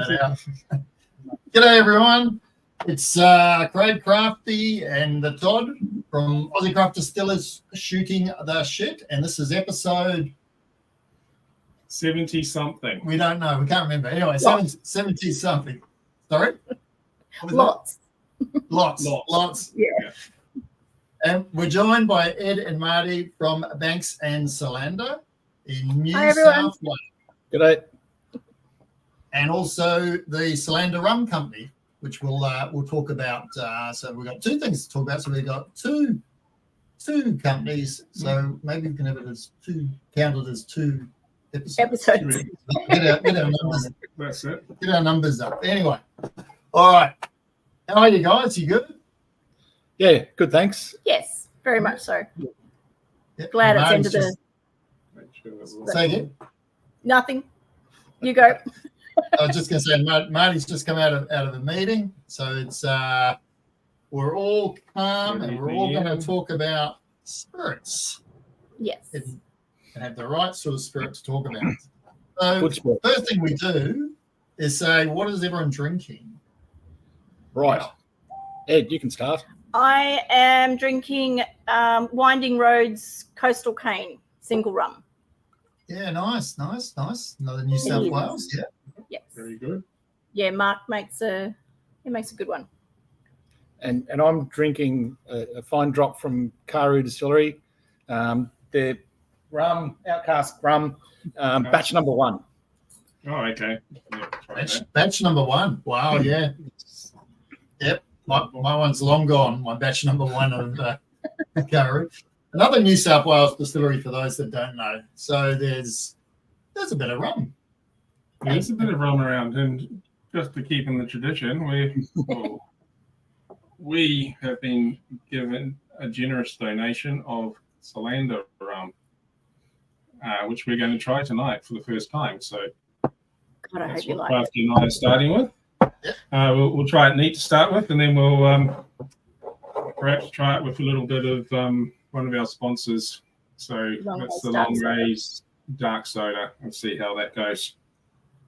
that out. G'day, everyone. It's Craig Crafty and the Todd from Aussie Craft Distillers shooting the shit, and this is episode 70-something. We don't know. We can't remember. Anyway, 70-something. Sorry? Lots. Lots. Yeah. And we're joined by Ed and Marty from Banks and Solander in New Hi, everyone. South Wales. G'day. And also the Solander Rum Company, which we'll talk about. So we've got two things to talk about. So we've got two companies. So maybe we can have it as counted as two episodes. Get our numbers. That's it. Get our numbers up. Anyway, all right. How are you guys? You good? Yeah, good, thanks. Yes, very much so. Yep. Glad it's Marty's into just- Say again. nothing. You go. I was just going to say, Marty's just come out of a meeting, so it's we're all calm and we're all going to talk about spirits Yes. and have the right sort of spirit to talk about. So Good sport. first thing we do is say, what is everyone drinking? Right. Ed, you can start. I am drinking Winding Roads Coastal Cane single rum. Yeah, nice. Another New South Yes. Wales, yeah. Yes. Very good. Yeah, Mark makes a good one. And I'm drinking a fine drop from Karu Distillery. Their rum, Outcast rum, batch number 1. Oh, okay. Yeah, try that. Batch number 1. Wow, yeah. Yep. My one's long gone, my batch number 1 of Curry. Another New South Wales distillery for those that don't know. So there's a bit of rum. There's a bit of rum around, and just to keep in the tradition, we have been given a generous donation of Solander rum, which we're going to try tonight for the first time. So God, I that's hope you what like it. Crafty and I are starting with. We'll try it neat to start with, and then we'll perhaps try it with a little bit of one of our sponsors. So that's the Long Rays Dark Soda, and see how that goes.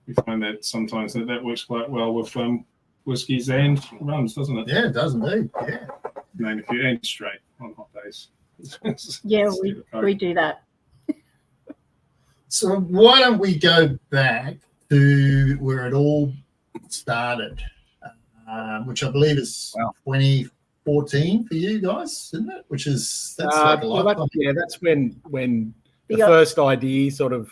We find that sometimes that works quite well with whiskies and rums, doesn't it? Yeah, it does indeed. Yeah. And if you aim straight on hot days. Yeah, we do that. So why don't we go back to where it all started, which I believe is 2014 for you guys, isn't it? That's like a lifetime. That's when the first idea sort of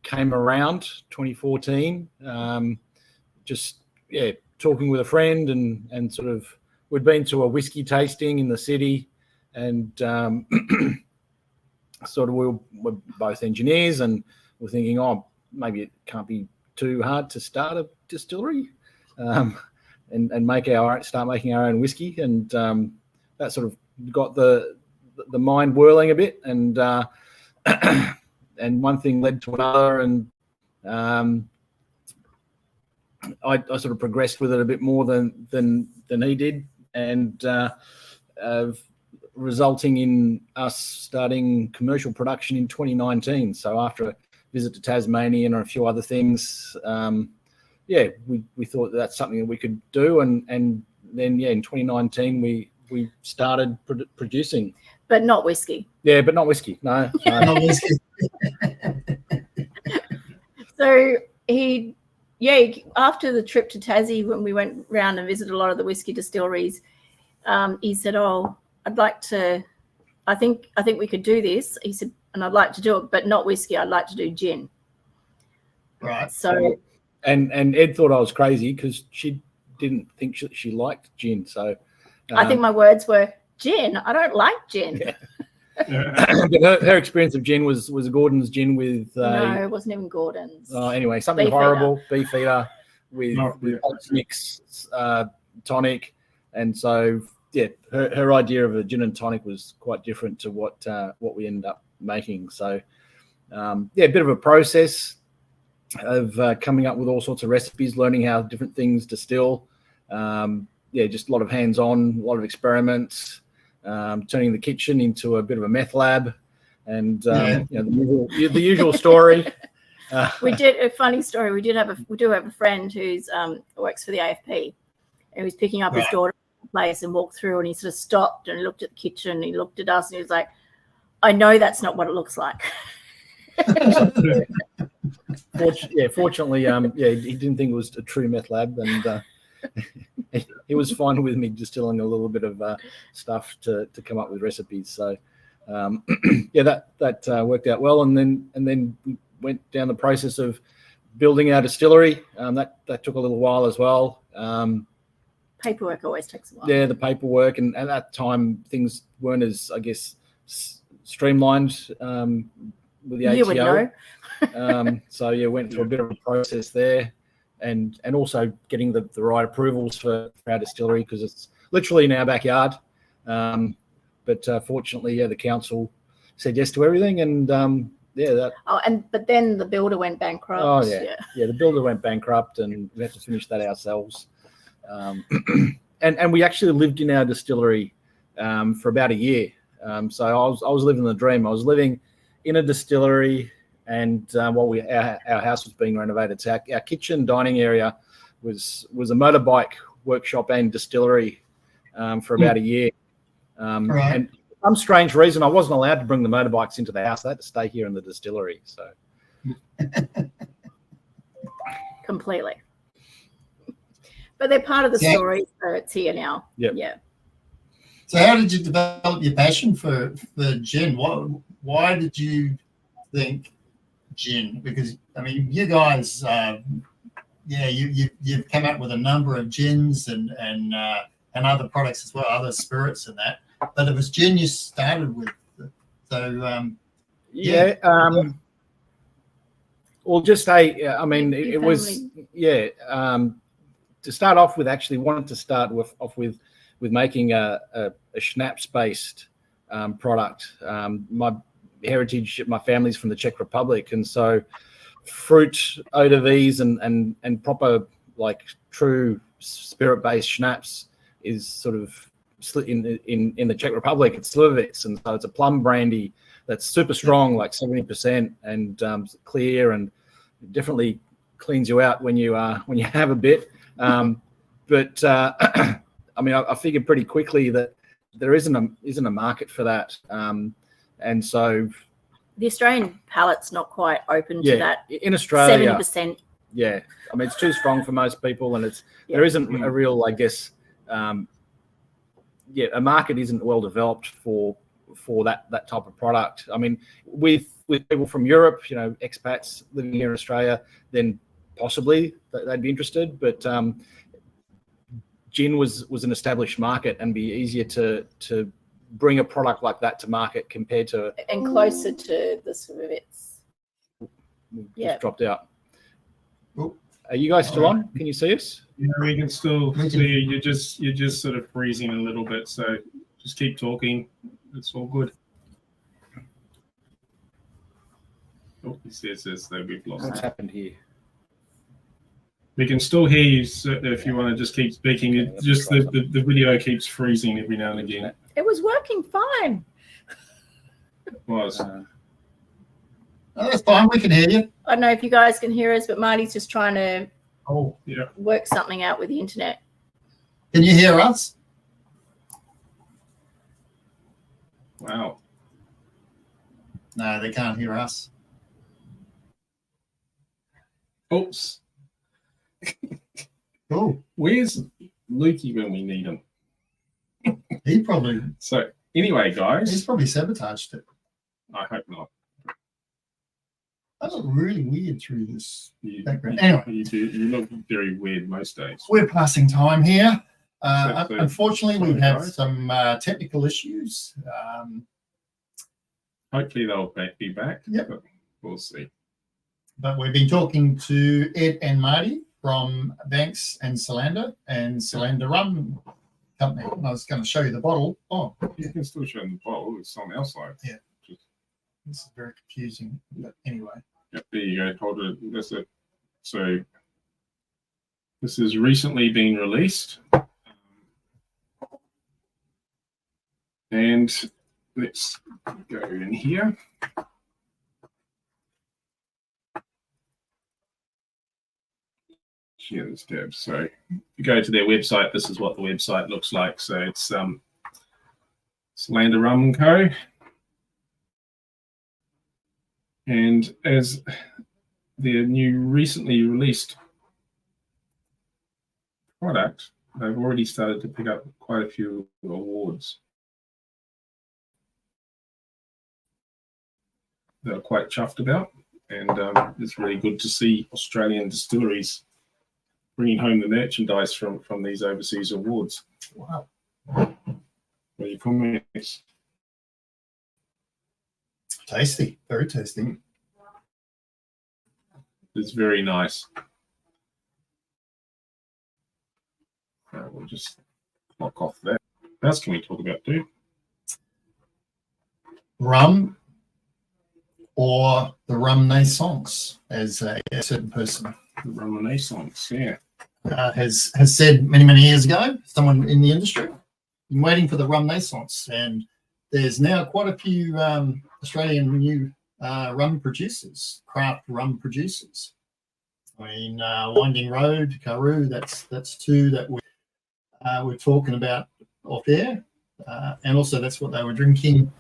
came around, 2014. Talking with a friend and sort of we'd been to a whiskey tasting in the city, and sort of we're both engineers, and we're thinking, maybe it can't be too hard to start a distillery and start making our own whiskey, and that sort of got the mind whirling a bit, and and one thing led to another, and I sort of progressed with it a bit more than he did, and resulting in us starting commercial production in 2019. So after a visit to Tasmania and a few other things, we thought that's something that we could do, and then in 2019 we started producing. But not whiskey. Yeah, but not whiskey. No. Not whiskey. So after the trip to Tassie, when we went round and visited a lot of the whiskey distilleries, he said, I'd like to, I think we could do this. He said, and I'd like to do it, but not whiskey. I'd like to do gin. Right. So, and Ed thought I was crazy because she didn't think she liked gin. So I think my words were, gin? I don't like gin. Yeah. But her experience of gin was Gordon's gin with no, it wasn't even Gordon's. Anyway, something Beef horrible, beefeater with mix tonic, and so her idea of a gin and tonic was quite different to what we ended up making. So a bit of a process of coming up with all sorts of recipes, learning how different things distill. Just a lot of hands-on, a lot of experiments. Turning the kitchen into a bit of a meth lab, and the usual story. We did a funny story. We do have a friend who's works for the AFP, and he was picking up his daughter from the place and walked through, and he sort of stopped and looked at the kitchen, and he looked at us, and he was like, "I know that's not what it looks like." Fortunately, he didn't think it was a true meth lab, and he was fine with me distilling a little bit of stuff to come up with recipes. So that worked out well, and then we went down the process of building our distillery. That took a little while as well. Paperwork always takes a while. Yeah, the paperwork, and at that time things weren't as, I guess, streamlined with the ATO. You would know. So went through a bit of a process there, and also getting the right approvals for our distillery, because it's literally in our backyard. But fortunately, the council said yes to everything, and but then the builder went bankrupt. Oh yeah, the builder went bankrupt, and we had to finish that ourselves. And we actually lived in our distillery for about a year. So I was living the dream. I was living in a distillery, and while our house was being renovated, so our kitchen dining area was a motorbike workshop and distillery for about a year. And for some strange reason, I wasn't allowed to bring the motorbikes into the house. I had to stay here in the distillery. So completely. But they're part of the story, so it's here now. Yep. Yeah. So how did you develop your passion for gin? Why did you think gin? Because I mean, you guys, you've come up with a number of gins and other products as well, other spirits and that. But it was gin you started with. So well, just I mean, it was to start off with. Actually, wanted to start off with making a schnapps-based product. My heritage, my family's from the Czech Republic, and so fruit eau de vie and proper, like, true spirit-based schnapps is sort of in the Czech Republic. It's Slivovitz, and so it's a plum brandy that's super strong, like 70%, and clear, and definitely cleans you out when you have a bit. But I mean, I figured pretty quickly that there isn't a market for that, and so the Australian palate's not quite open to that. In Australia, 70%. Yeah, I mean, it's too strong for most people, and there isn't a real, I guess, a market isn't well developed for that type of product. I mean, with people from Europe, expats living here in Australia, then possibly they'd be interested, but gin was an established market and be easier to bring a product like that to market compared to and closer to the Slivovitz. Just dropped out. Are you guys still on? Can you see us? Yeah, we can still see you. You're just sort of freezing a little bit, so just keep talking. It's all good. Oh, he says this, though we've lost. What's happened here? We can still hear you, so if you want to just keep speaking. It just the video keeps freezing every now and again. It was working fine. It was. That's fine. We can hear you. I don't know if you guys can hear us, but Marty's just trying to yeah, work something out with the internet. Can you hear us? Wow. No, they can't hear us. Oops. Cool. Where's Lukey when we need him? He probably. So anyway, guys. He's probably sabotaged it. I hope not. I look really weird through this background. Anyway, Anyway, you look very weird most days. we're passing time here. So, Unfortunately, we sorry, have guys. some technical issues. Hopefully they'll be back. Yep. But we'll see. But we've been talking to Ed and Marty from Banks and Solander Rum Company. And I was going to show you the bottle. Oh, You can still show them the bottle. It's on our side. Yeah. this is very confusing. But anyway. Yep, there you go. Hold it. That's it. So this has recently been released. And let's go in here. share this tab. So if you go to their website, this is what the website looks like. So it's Solander Rum & Co. And as their new recently released product, they've already started to pick up quite a few awards. They're quite chuffed about, and it's really good to see Australian distilleries bringing home the merchandise from these overseas awards. Wow. What are your comments? Tasty, very tasty. It's very nice. We'll just lock off that. What else can we talk about, dude? Rum, or the rum naissance, as a certain person The rum renaissance, yeah. has said many years ago. Someone in the industry been waiting for the rum naissance, and there's now quite a few Australian new rum producers, craft rum producers. I mean, Winding Road, Karoo, that's two that we're talking about off air, and also that's what they were drinking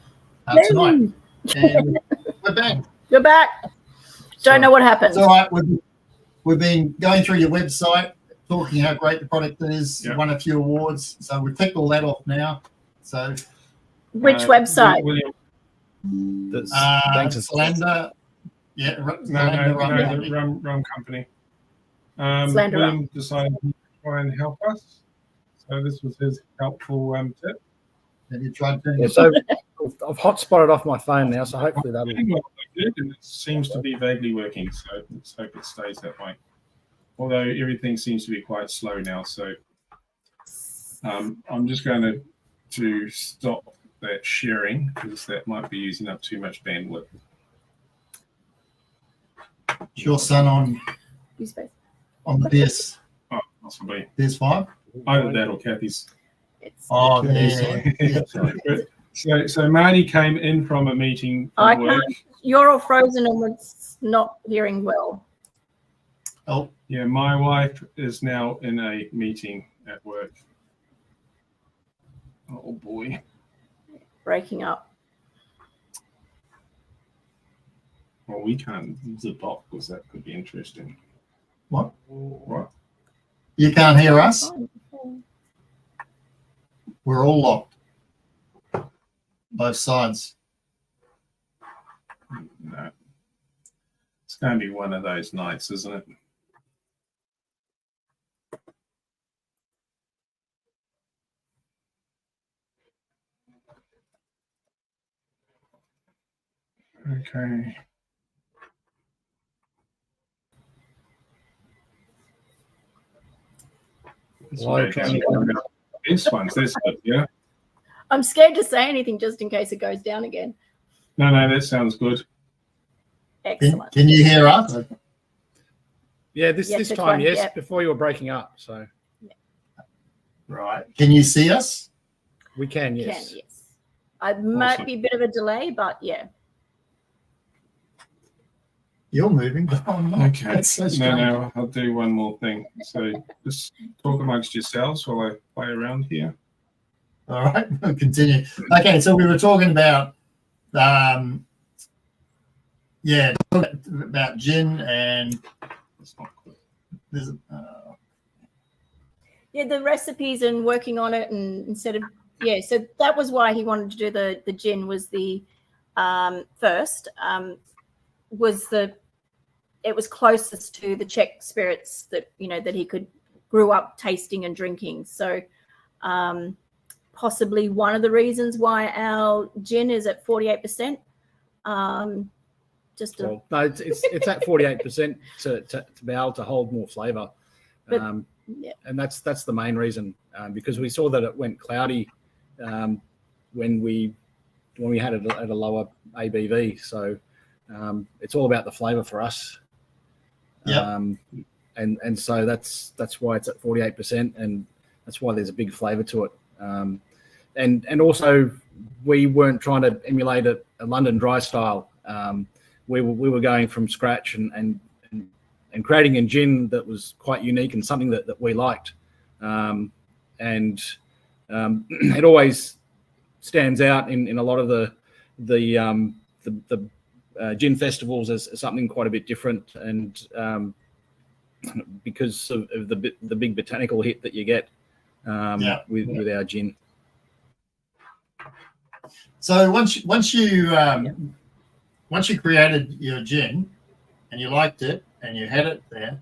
tonight. And we're back. You're back. Don't know what happened. It's all right. We've been going through your website, talking how great the product is. Yep. Won a few awards, so we've ticked all that off now. So Which website? William, That's Banks Solander, yeah, the rum company. Solander Rum. William decided to try and help us, so this was his helpful tip. Have you tried to? Yeah, so I've hotspotted off my phone now, so hopefully that'll. And it seems to be vaguely working, so let's hope it stays that way. Although everything seems to be quite slow now, so I'm just going to stop that sharing because that might be using up too much bandwidth. Is your son on the PS? Oh, possibly. PS5? Either that or Kathy's. Oh, yeah. So Marty came in from a meeting at work. You're all frozen and we're not hearing well. Oh, Yeah, my wife is now in a meeting at work. Oh boy. Breaking up. Well, we can't zip off because that could be interesting. what? What? You can't hear us? We're all locked. Both sides. No. It's going to be one of those nights, isn't it? Okay. This one's this good, yeah. I'm scared to say anything just in case it goes down again. No, that sounds good. Excellent. Can you hear us? Yeah, this Yes, time, one, yes, yeah. before you were breaking up. So Right. Can you see us? we can, Yes. yes. Yes. I might Awesome. be a bit of a delay, but yeah. You're moving, but I'm not. Okay. That's so strange. No, I'll do one more thing. So just talk amongst yourselves while I play around here. All right, we'll continue. Okay, so we were talking about, about gin and That's not good. there's, Yeah, the recipes and working on it, and instead of so that was why he wanted to do the gin was the first it was closest to the Czech spirits that that he grew up tasting and drinking. So possibly one of the reasons why our gin is at 48%. Well, no, it's at 48% to be able to hold more flavour. But, And that's the main reason, because we saw that it went cloudy when we had it at a lower ABV. So it's all about the flavour for us. Yeah. And so that's why it's at 48%, and that's why there's a big flavour to it. And also we weren't trying to emulate a London dry style. We were going from scratch and creating a gin that was quite unique and something that we liked. And it always stands out in a lot of the gin festivals as something quite a bit different, and because of the big botanical hit that you get with our gin. So once you created your gin and you liked it and you had it there,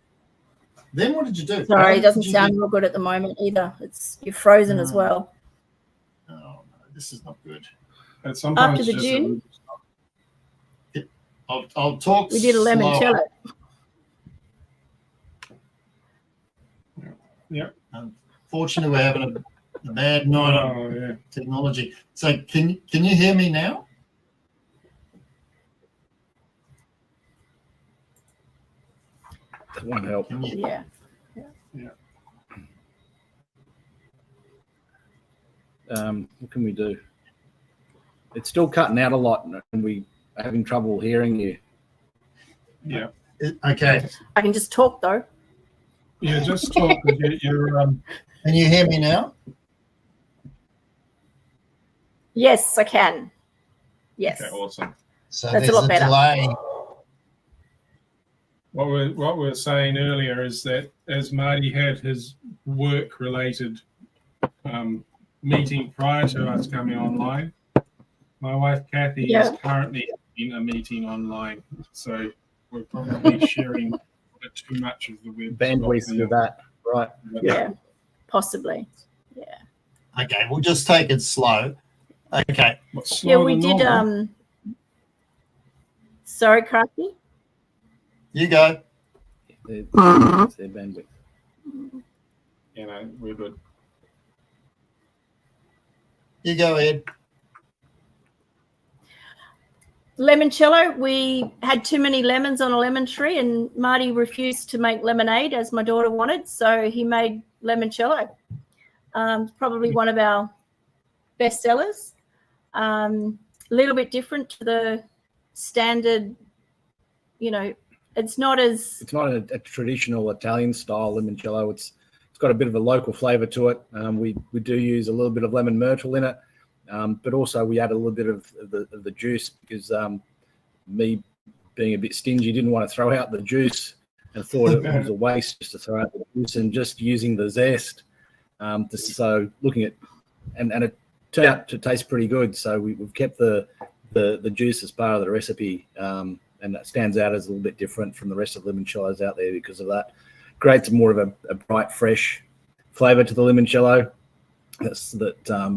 then what did you do? Sorry, it doesn't sound real good at the moment either. You're frozen as well. Oh no, this is not good. And sometimes After the gin, I'll talk. we did a limoncello. Yeah. Unfortunately, we're having a bad night on technology. So can you hear me now? That won't help. Yeah. What can we do? It's still cutting out a lot, and we are having trouble hearing you. Yeah. Okay. I can just talk though. Yeah, just talk. You're Can you hear me now? Yes, I can. Yes. okay, awesome. So That's a there's lot better. delay. What we were saying earlier is that as Marty had his work-related meeting prior to us coming online, my wife Kathy is currently in a meeting online, so we're probably sharing a bit too much of the web Bandwidth with that, right? Yeah, possibly. Yeah. Okay, we'll just take it slow. Okay. Yeah, we did. Sorry, Crafty. You go. Their bandwidth. You know, we're good. You go, Ed. Limoncello, we had too many lemons on a lemon tree, and Marty refused to make lemonade as my daughter wanted, so he made limoncello. Probably one of our best sellers. A little bit different to the standard, it's not a traditional Italian style limoncello. It's got a bit of a local flavor to it. We do use a little bit of lemon myrtle in it, but also we add a little bit of the juice because me being a bit stingy didn't want to throw out the juice and thought it was a waste just to throw out the juice, and just using the zest. So looking at and it turned out to taste pretty good. So we've kept the juice as part of the recipe. And that stands out as a little bit different from the rest of the limoncellos out there because of that. Creates more of a bright, fresh flavour to the limoncello that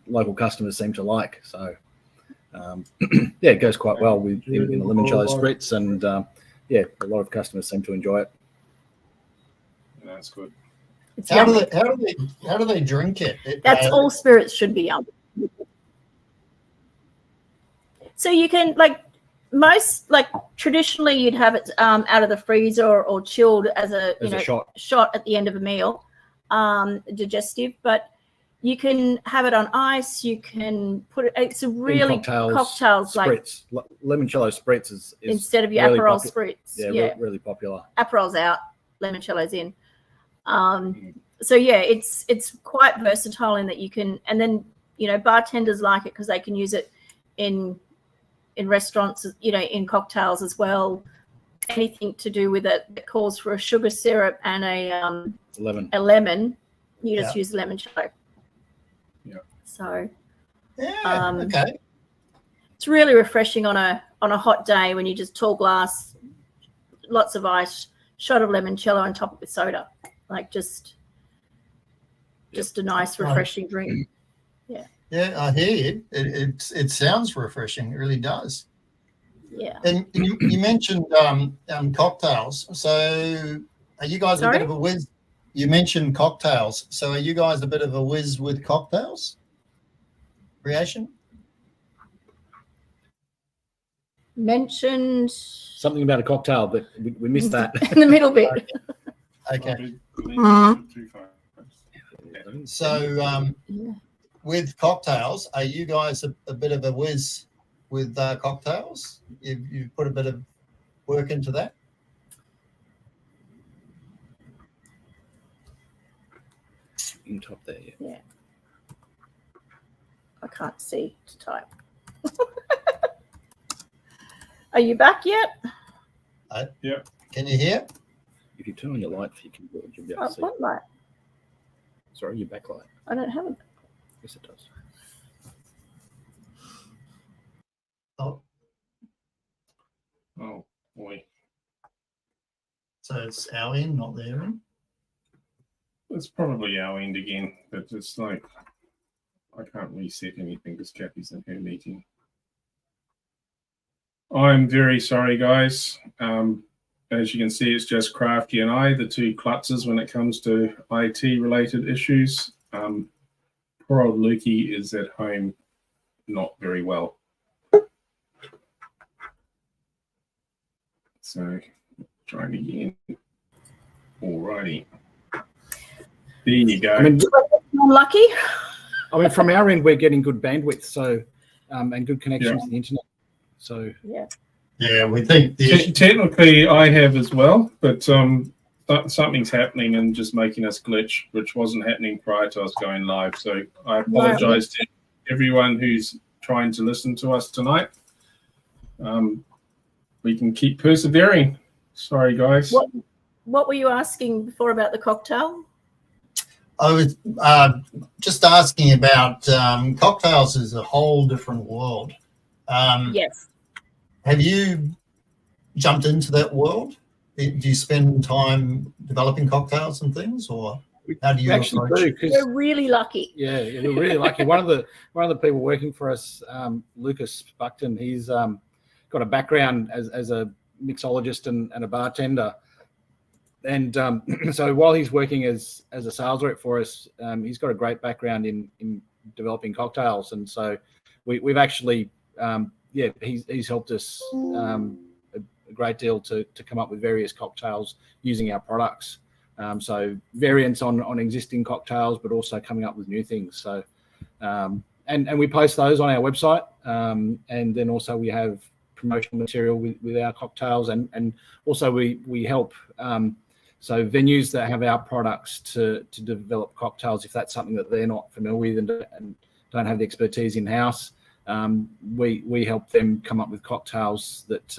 local customers seem to like. So, it goes quite well in the limoncello spritz, and a lot of customers seem to enjoy it. Yeah, that's good. How do they drink it? That's all spirits should be on. So you can traditionally you'd have it out of the freezer or chilled as a shot at the end of a meal, digestive. But you can have it on ice. You can put it. It's a really cocktails like spritz. Limoncello spritz is instead of your really Aperol spritz. Yeah, really popular. Aperol's out, limoncello's in. So it's quite versatile in that you can, and then bartenders like it because they can use it in restaurants, in cocktails as well. Anything to do with it that calls for a sugar syrup and a lemon, you just use limoncello. Yeah. So okay. It's really refreshing on a hot day when you just tall glass, lots of ice, shot of limoncello and top it with soda. Just a nice refreshing drink. Yeah. Yeah, I hear you. It sounds refreshing. It really does. Yeah. And you mentioned cocktails. So are you guys a bit of a whiz? You mentioned cocktails. So are you guys a bit of a whiz with cocktails? Creation? Mentioned something about a cocktail, but we missed that. in the middle bit. Okay. So with cocktails, are you guys a bit of a whiz with cocktails? You've put a bit of work into that? in top there. Yeah. I can't see to type. Are you back yet? Yeah. Can you hear? If you turn on your light for your keyboard, you'll be able Oh, to see. what light? Sorry, your backlight. I don't have it. Yes, it does. Oh boy. So it's our end, not their end. It's probably our end again, but it's like I can't reset anything because Kathy's in her meeting. I'm very sorry, guys. As you can see, it's just Crafty and I, the two klutzes when it comes to IT-related issues. Poor old Lukey is at home, not very well. So, trying again. Alrighty. There you go. I'm lucky. I mean, from our end, we're getting good bandwidth, so and good connections to the internet. So yeah, we think technically I have as well, but something's happening and just making us glitch, which wasn't happening prior to us going live. So I apologize to everyone who's trying to listen to us tonight. We can keep persevering. Sorry, guys. What were you asking before about the cocktail? I was just asking about cocktails is a whole different world. Yes. Have you jumped into that world? Do you spend time developing cocktails and things, or how do you actually approach do? We're really lucky. Yeah, we're really lucky. One of the people working for us, Lucas Buckton, he's got a background as a mixologist and a bartender. And so while he's working as a sales rep for us, he's got a great background in developing cocktails. And so we've actually, he's helped us a great deal to come up with various cocktails using our products. So variants on existing cocktails, but also coming up with new things. So and we post those on our website, and then also we have promotional material with our cocktails, and also we help so venues that have our products to develop cocktails, if that's something that they're not familiar with and don't have the expertise in house, we help them come up with cocktails that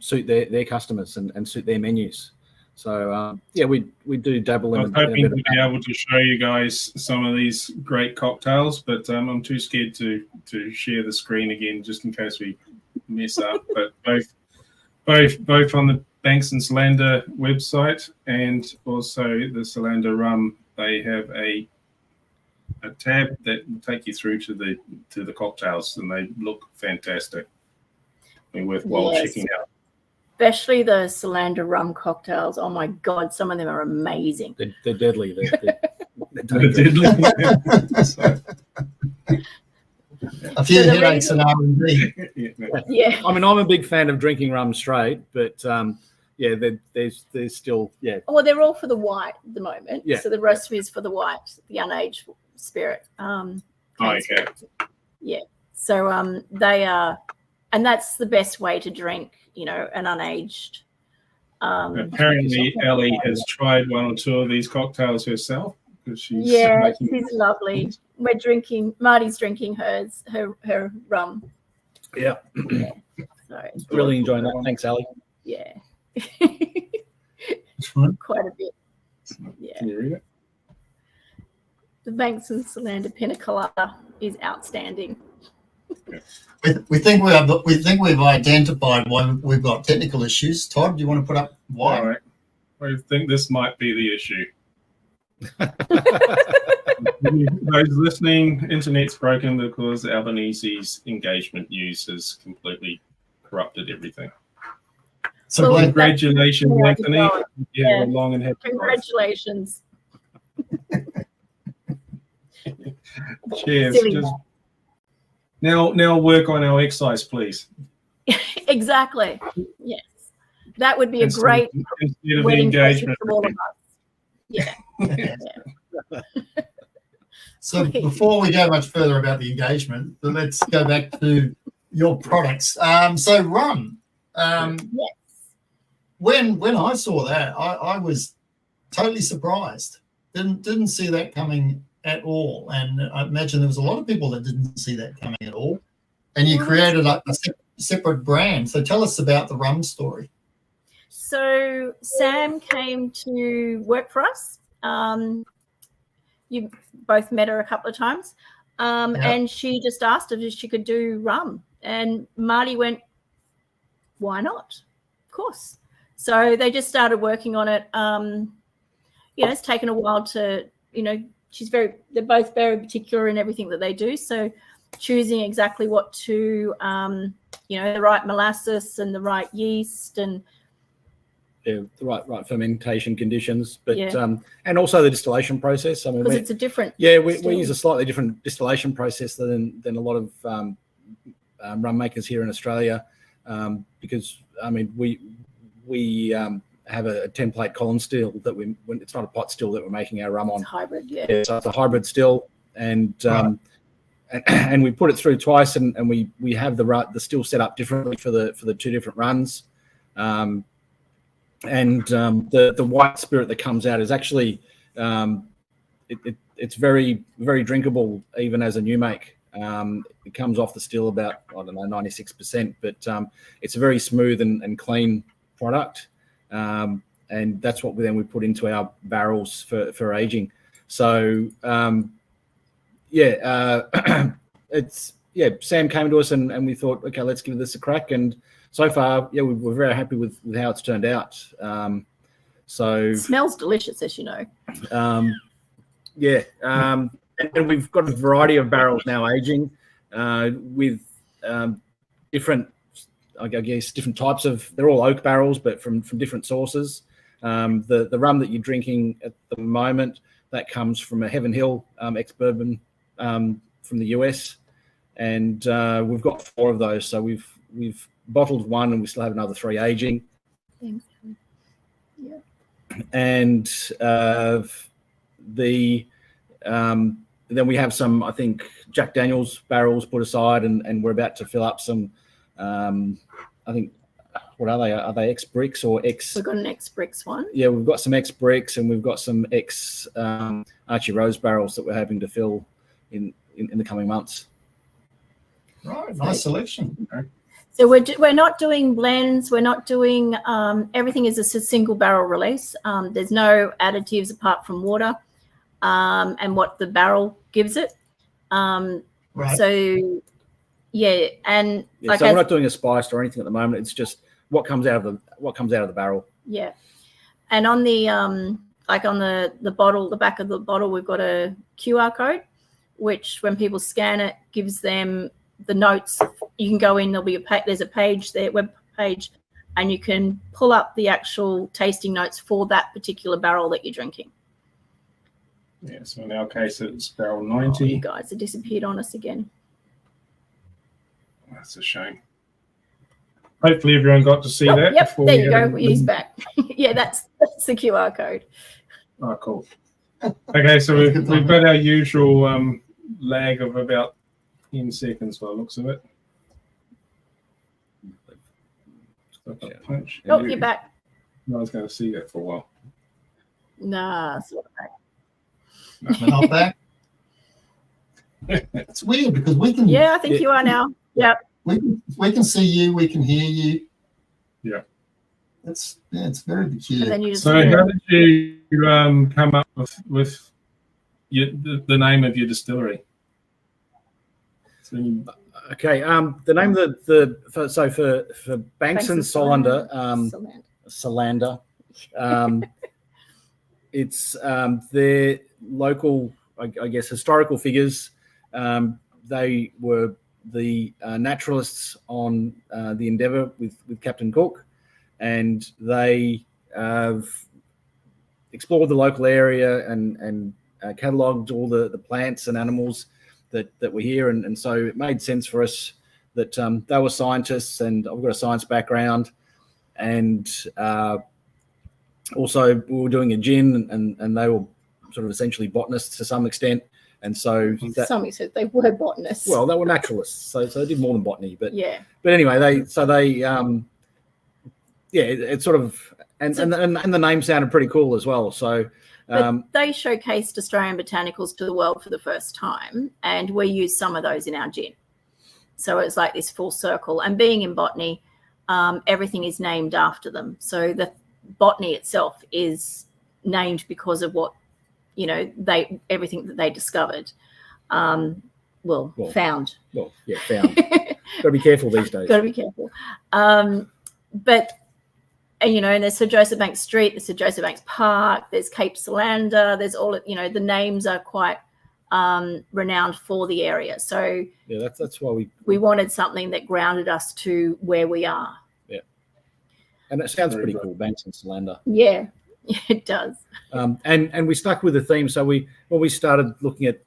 suit their customers and suit their menus. So we do dabble in. I was hoping to be able to show you guys some of these great cocktails, but I'm too scared to share the screen again just in case we mess up. But both on the Banks and Solander website and also the Solander Rum, they have a tab that will take you through to the cocktails, and they look fantastic. They're worthwhile checking out. Especially the Solander Rum cocktails. Oh my God, some of them are amazing. They're deadly. They're deadly. a few headaches and R&D. Yeah. I mean, I'm a big fan of drinking rum straight, but there's still Well, they're all for the white at the moment. Yeah. So the recipe is for the white, the unaged spirit. Okay. Yeah. So they are, and that's the best way to drink, an unaged. Apparently, Ellie has tried one or two of these cocktails herself because she's she's lovely. We're drinking. Marty's drinking her rum. Yeah. So Really enjoying that. Thanks, Ali. yeah. Fun. Quite a bit. Yeah. Can you read it? The Banks and Solander Pina Colada is outstanding. We think we've identified why we've got technical issues. Todd, do you want to put up why? All right. I think this might be the issue. Those listening, internet's broken because Albanese's engagement news has completely corrupted everything. So congratulations, Anthony. Yeah, long and happy. Congratulations. Cheers. Just now work on our excise, please. Exactly. Yes. That would be a great instead of the wedding engagement. present for all of us. Yeah. Yeah. So before we go much further about the engagement, let's go back to your products. So rum. Yes. When I saw that, I was totally surprised. Didn't see that coming at all, and I imagine there was a lot of people that didn't see that coming at all. And you created a separate brand. So tell us about the rum story. So Sam came to work for us. You both met her a couple of times, and she just asked if she could do rum. And Marty went, "Why not? Of course." So they just started working on it. It's taken a while to, they're both very particular in everything that they do. So choosing exactly what to, the right molasses and the right yeast and the right fermentation conditions, but and also the distillation process. I mean, because it's a different. Yeah, we use a slightly different distillation process than a lot of rum makers here in Australia, because I mean we have a template column still that it's not a pot still that we're making our rum on. It's hybrid, yeah. So it's a hybrid still, and and we put it through twice, and we have the still set up differently for the two different runs. And the white spirit that comes out is actually it's very, very drinkable even as a new make. It comes off the still about 96%, but it's a very smooth and clean product, and that's what we put into our barrels for aging. So Sam came to us and we thought, okay, let's give this a crack, and so far, we're very happy with how it's turned out. It smells delicious, as you know. And we've got a variety of barrels now aging with different, different types of. They're all oak barrels, but from different sources. The rum that you're drinking at the moment, that comes from a Heaven Hill ex-bourbon from the US, and we've got 4 of those. So we've bottled 1, and we still have another 3 aging. Thanks. Yeah. And then we have some, I think, Jack Daniel's barrels put aside, and we're about to fill up some. I think, what are they? Are they ex bricks or ex? We've got an ex bricks one. Yeah, we've got some ex bricks, and we've got some ex Archie Rose barrels that we're hoping to fill in the coming months. Right, nice selection. So we're not doing blends. We're not doing everything is a single barrel release. There's no additives apart from water and what the barrel gives it. Right. So and so we're not doing a spiced or anything at the moment. It's just what comes out of the barrel. Yeah, and on the on the bottle, the back of the bottle, we've got a QR code, which when people scan it, gives them the notes. You can go in, there'll be there's a page there, web page, and you can pull up the actual tasting notes for that particular barrel that you're drinking. Yeah, so in our case it's barrel 90. You guys have disappeared on us again. That's a shame. Hopefully everyone got to see that. Yep, there you go. He's back. Yeah, that's the QR code. Oh, cool. Okay, so we've got our usual lag of about 10 seconds by the looks of it. Punch. Oh, you're back. I was going to see that for a while. Nah, it's not back. We're not back. It's weird because we can. Yeah, I think you are now. Yeah. We can see you. We can hear you. Yeah. It's very peculiar. And then you just so how did you come up with the name of your distillery? Okay. The name of for Banks and Solander, Solander. It's their local, I guess, historical figures. They were the naturalists on the Endeavour with Captain Cook, and they explored the local area and catalogued all the plants and animals that were here, and so it made sense for us that they were scientists, and I've got a science background, and also we were doing a gin, and they were sort of essentially botanists to some extent, and so some extent they were botanists. Well, they were naturalists, so they did more than botany, but yeah. But anyway, it's sort of and the name sounded pretty cool as well. So But they showcased Australian botanicals to the world for the first time, and we used some of those in our gin. So it's like this full circle. And being in botany, everything is named after them. So the botany itself is named because of what, everything that they discovered. Found. Well, yeah, found. Got to be careful these days. Got to be careful. But, and there's Sir Joseph Banks Street, there's Sir Joseph Banks Park, there's Cape Solander, there's all, the names are quite renowned for the area. So yeah, that's why we wanted something that grounded us to where we are. Yeah. And it sounds pretty cool, Banks and Solander. Yeah, it does. And we stuck with the theme. So when we started looking at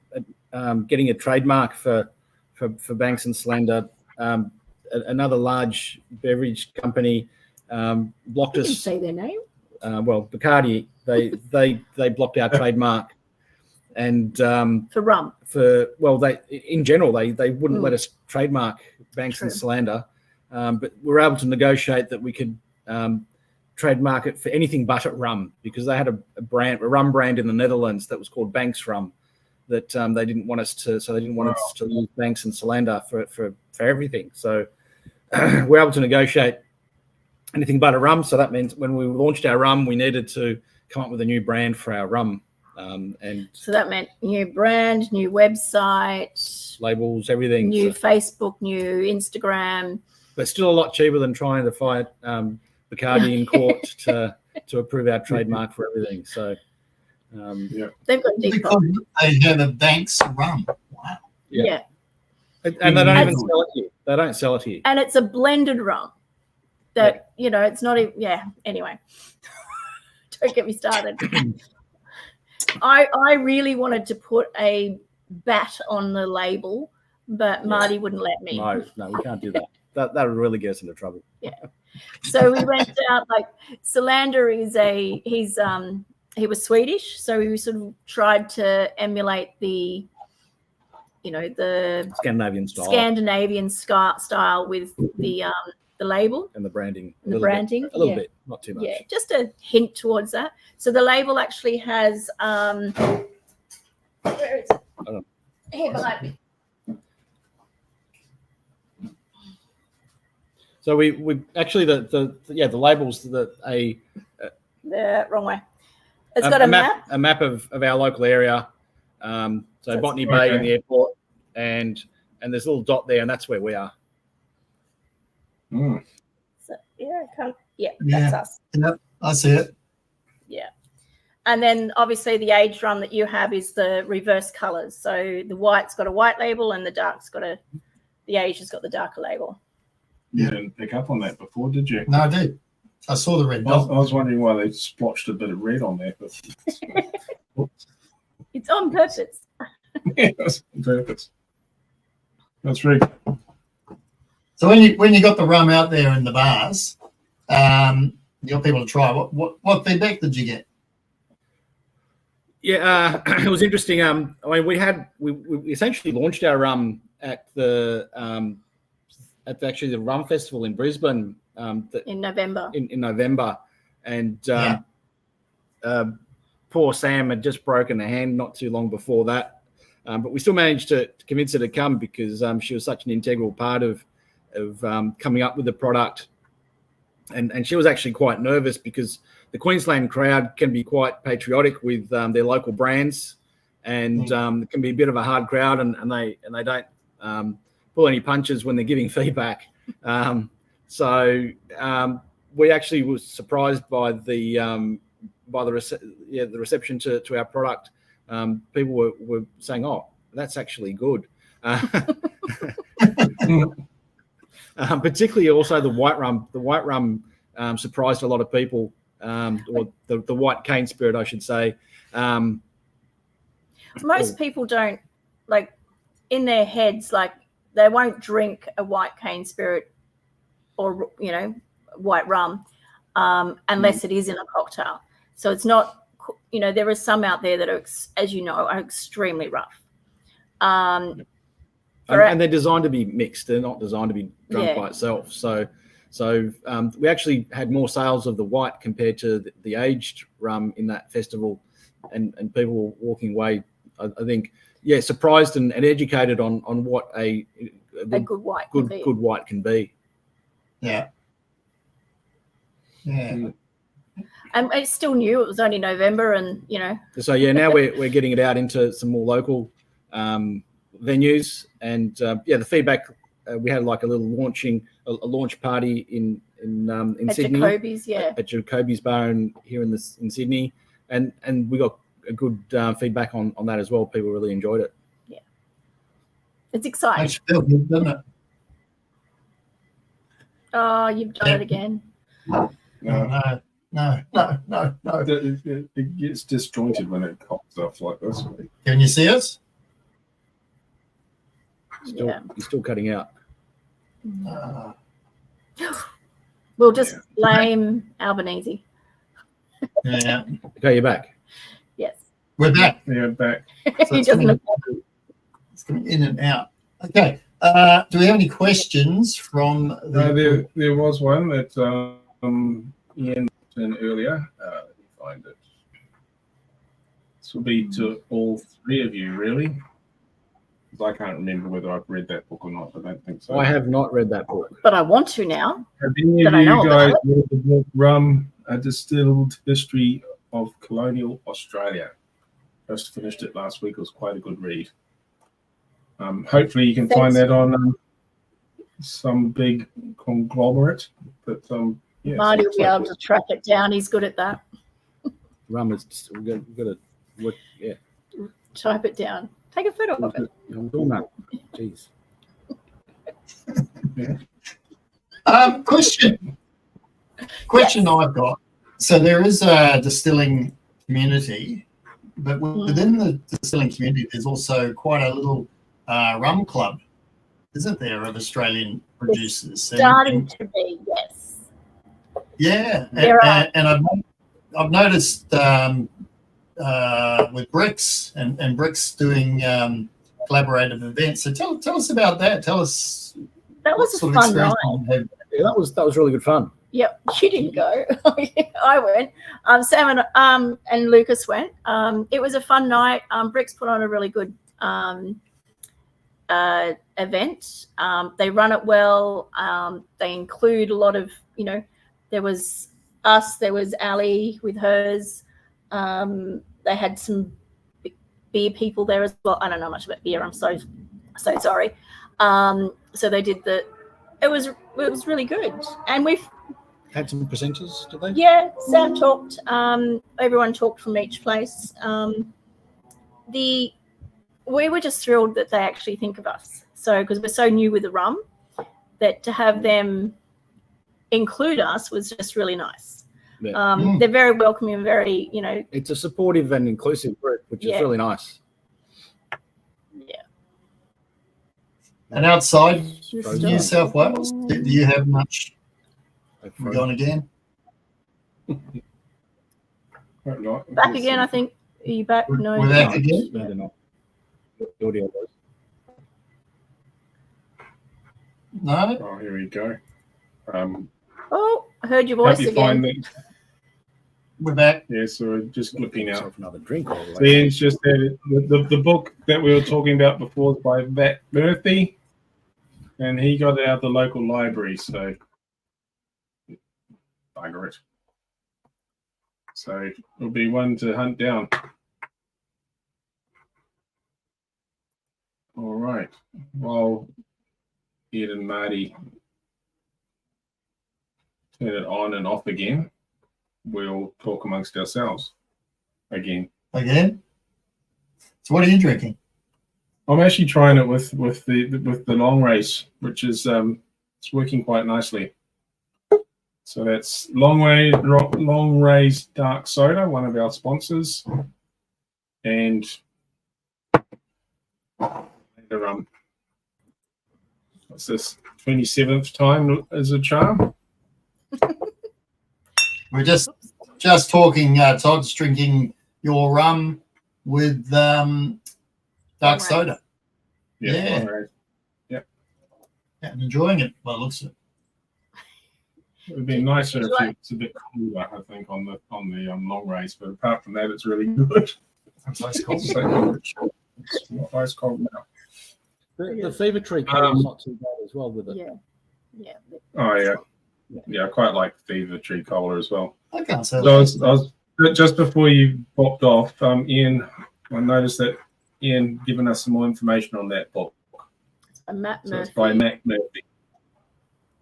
getting a trademark for Banks and Solander, another large beverage company blocked us. You can say their name. Bacardi. They blocked our trademark, and for rum. They in general they wouldn't let us trademark Banks and Solander, but we were able to negotiate that we could trademark it for anything but at rum, because they had a rum brand in the Netherlands that was called Banks Rum that they didn't want us to. So they didn't want us to use Banks and Solander for everything. So we're able to negotiate anything but a rum. So that means when we launched our rum, we needed to come up with a new brand for our rum. And so that meant new brand, new website, labels, everything. New Facebook, new Instagram. But still a lot cheaper than trying to fight Bacardi in court to approve our trademark for everything. So they've got deep pockets. They have a Banks rum. Wow. Yeah. And they don't even sell it here. They don't sell it here. And it's a blended rum that, it's not even, anyway. Don't get me started. I really wanted to put a bat on the label, but Marty wouldn't let me. No, we can't do that. That would really get us into trouble. Yeah. So we went out, like, Solander he was Swedish, so we sort of tried to emulate the Scandinavian style with the label and the branding. A little bit, not too much. Yeah, just a hint towards that. So the label actually has where is it? Here behind me. So we actually the labels the wrong way. It's got a map of our local area. So Botany Bay in the airport, and there's a little dot there, and that's where we are. Mm. So, that's us. Yep, I see it. Yeah. And then obviously the aged rum that you have is the reverse colours. So the white's got a white label and the aged has got the darker label. You didn't pick up on that before, did you? No, I did. I saw the red I dot. was wondering why they splotched a bit of red on there. But It's on purpose. yeah, that's on purpose. That's very good. So when you got the rum out there in the bars, you got people to try. What feedback did you get? Yeah, it was interesting. We essentially launched our rum at the Rum Festival in Brisbane in November. In November, and poor Sam had just broken a hand not too long before that, but we still managed to convince her to come because she was such an integral part of coming up with the product, and she was actually quite nervous because the Queensland crowd can be quite patriotic with their local brands, and it can be a bit of a hard crowd, and they don't pull any punches when they're giving feedback. So we actually was surprised by the reception to our product. People were saying, "Oh, that's actually good." Particularly also the white rum. The white rum surprised a lot of people, or the white cane spirit, I should say. Most people don't, like, in their heads, like, they won't drink a white cane spirit or, white rum unless it is in a cocktail. So it's not, there are some out there that are, as you know, are extremely rough. And they're designed to be mixed. They're not designed to be drunk by itself. So we actually had more sales of the white compared to the aged rum in that festival and people walking away, I think, surprised and educated on what a good white good white can be. Yeah. Yeah. And it's still new. It was only November, and So now we're getting it out into some more local venues, and the feedback, we had like a little launch party in at Sydney, Jacoby's, at Jacoby's bar here in Sydney, and we got a good feedback on that as well. People really enjoyed it. Yeah, it's exciting. Makes you feel good, doesn't it? Oh, you've done it again. No. It gets disjointed when it pops off like this. Can you see us? You're still cutting out. We'll just blame Albanese. Yeah. Okay, you're back. Yes. We're back. Yeah, back. He doesn't. It's coming in and out. Okay. Do we have any questions from there was one that Ian sent earlier. Let me find it. This will be to all three of you, really. I can't remember whether I've read that book or not. I don't think so. I have not read that book, but I want to now. Have any of you guys read the book Rum, A Distilled History of Colonial Australia? Just finished it last week. It was quite a good read. Hopefully you can find that on some big conglomerate. But Marty will be able to track it down. He's good at that. Rum is we've got to look. Yeah. Type it down. Take a photo of it. I'm doing that. Jeez. Question I've got. So there is a distilling community, but within the distilling community, there's also quite a little rum club, isn't there, of Australian producers? It's starting to be, yes. Yeah, and I've noticed with Bricks and Bricks doing collaborative events. So tell us about that. Tell us. That was a fun night. Yeah, that was really good fun. Yep, you didn't go. I went. Sam and Lucas went. It was a fun night. Bricks put on a really good event. They run it well. They include a lot of, there was us, there was Ali with hers. They had some beer people there as well. I don't know much about beer. I'm so sorry. So they did it was really good. And we've had some presenters, did they? Yeah, Sam talked. Everyone talked from each place. We were just thrilled that they actually think of us. So, because we're so new with the rum, that to have them include us was just really nice. Yeah. They're very welcoming and very, It's a supportive and inclusive group, which is really nice. Yeah. And outside New South Wales, do you have much going again? Back again, I think. Are you back? No. We're back again? No, they're not. The audio goes. No. Oh, here we go. I heard your voice again. We're back. Yeah, so we're just looking out. Another drink. Ian's just there. The book that we were talking about before is by Matt Murphy, and he got it out of the local library, so bugger it. So it'll be one to hunt down. All right. While Ed and Marty turn it on and off again, we'll talk amongst ourselves again. Again? So what are you drinking? I'm actually trying it with the long race, which is it's working quite nicely. So that's Long Race Dark Soda, one of our sponsors, and what's this? 27th time as a charm. We're just talking. Todd's drinking your rum with dark soda. Yeah. Yeah, and enjoying it by the looks of it. It would be nicer if it's a bit cooler, I think, on the long race. But apart from that, it's really good. It's ice cold. It's not ice cold now. The Fever Tree cola is not too bad as well with it. Yeah. Oh yeah. Yeah, I quite like Fever Tree Cola as well. I can't say. So I was just before you popped off, Ian. I noticed that Ian given us some more information on that book. It's by Matt Murphy.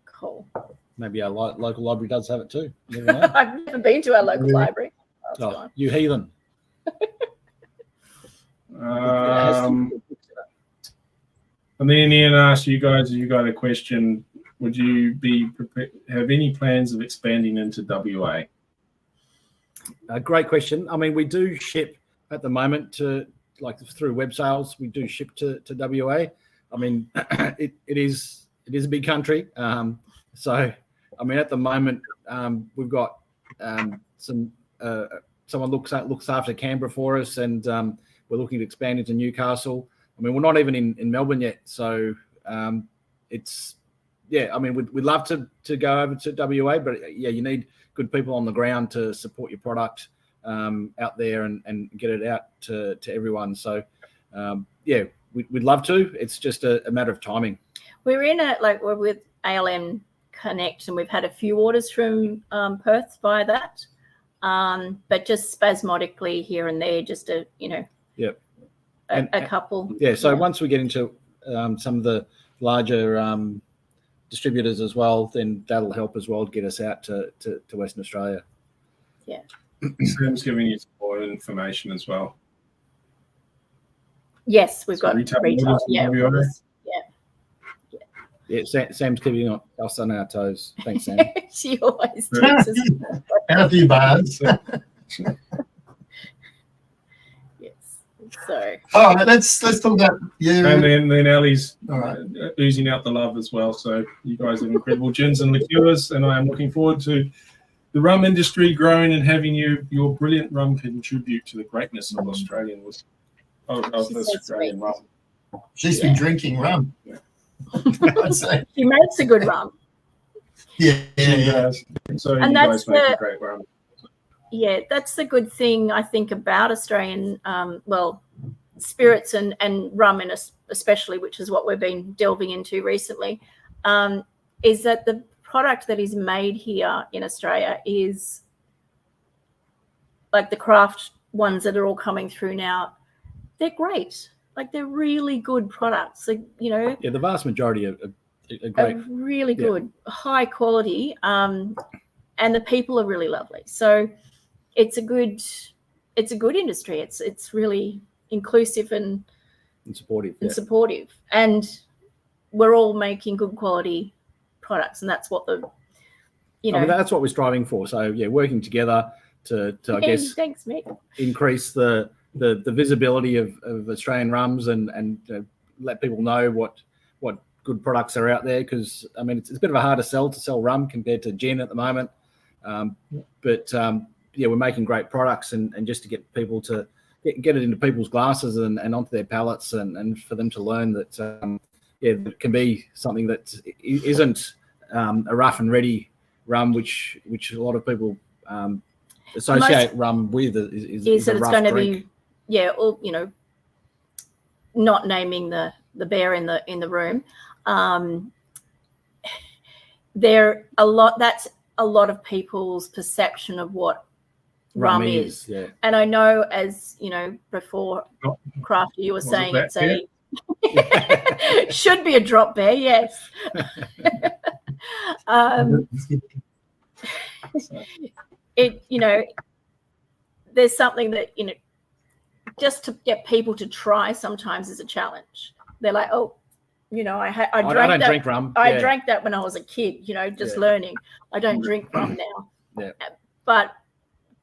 Cool. Maybe our local library does have it too. You never know. I've never been to our local library. Oh, you heathen. And then Ian asked you guys, you got a question. Would you have any plans of expanding into WA? A great question. I mean, we do ship at the moment to through web sales. We do ship to WA. I mean, it is a big country. So, I mean, at the moment, we've got someone looks after Canberra for us, and we're looking to expand into Newcastle. I mean, we're not even in Melbourne yet, so it's I mean, we'd love to go over to WA, but you need good people on the ground to support your product out there and get it out to everyone. So we'd love to. It's just a matter of timing. We're with ALM Connect, and we've had a few orders from Perth via that, but just spasmodically here and there, just a couple. Yeah. So once we get into some of the larger distributors as well, then that'll help as well to get us out to Western Australia. Yeah. Sam's giving you some more information as well. Yes, we've got retail. Yeah. Yeah, Sam's keeping us on our toes. Thanks, Sam. She always does. And a few bars. So, all right, let's talk about you. And then Ellie's all right. oozing out the love as well. So you guys have incredible gins and liqueurs, and I am looking forward to the rum industry growing and having your brilliant rum contribute to the greatness of Australian rum. She's been drinking rum. Yeah. I'd say. She makes a good rum. Yeah. So and you that's guys make a great rum. Yeah, that's the good thing I think about Australian, spirits and rum, especially, which is what we've been delving into recently, is that the product that is made here in Australia is like the craft ones that are all coming through now. They're great. Like, they're really good products. Like, Yeah, the vast majority are great. Are really good, high quality, and the people are really lovely. So it's a good industry. It's really inclusive and supportive. Supportive, and we're all making good quality products, and that's what I mean, that's what we're striving for. So working together to I guess thanks, Mick. increase the visibility of Australian rums and let people know what good products are out there, because I mean it's a bit of a harder sell to sell rum compared to gin at the moment, but we're making great products, and just to get people to get it into people's glasses and onto their palates, and for them to learn that it can be something that isn't a rough and ready rum, which a lot of people associate rum with is that a it's rough going to drink. be or not naming the bear in the room. That's a lot of people's perception of what rum is. Yeah. And I know, as before, Crafty, you were saying it's should be a drop bear, yes. There's something that just to get people to try sometimes is a challenge. They're like, oh, I don't drink rum. I drank that when I was a kid, just learning. I don't drink rum now. Yeah. But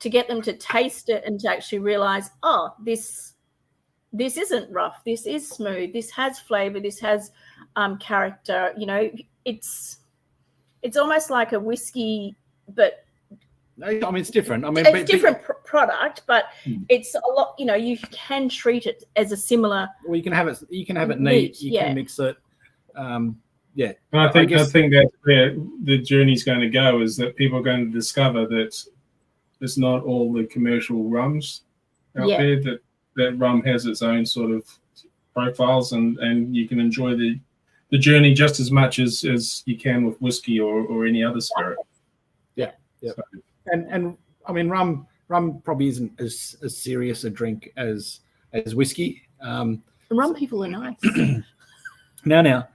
to get them to taste it and to actually realize, oh, this isn't rough. This is smooth. This has flavor. This has character. It's almost like a whiskey, but I mean, it's different. I mean, it's different product, but it's a lot. You can treat it as a similar. Well, you can have it. You can have it neat. You can mix it. yeah, And I think guess- that's where the journey's going to go, is that people are going to discover that it's not all the commercial rums out Yeah. there, that rum has its own sort of profiles, and you can enjoy the journey just as much as you can with whiskey or any other spirit. Yeah. So, and I mean, rum probably isn't as serious a drink as whiskey. Rum people are nice. Now.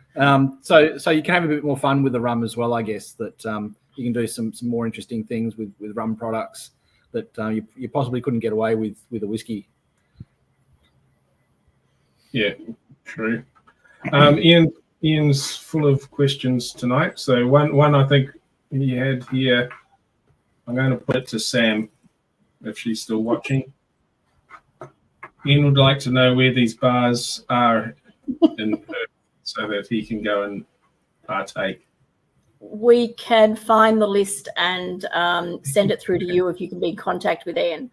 So you can have a bit more fun with the rum as well, I guess. That you can do some more interesting things with rum products that you possibly couldn't get away with a whiskey. yeah, true. Ian's full of questions tonight. So one I think he had here, I'm going to put it to Sam, if she's still watching. Ian would like to know where these bars are in Perth so that he can go and partake. We can find the list and send it through to you if you can be in contact with Ian.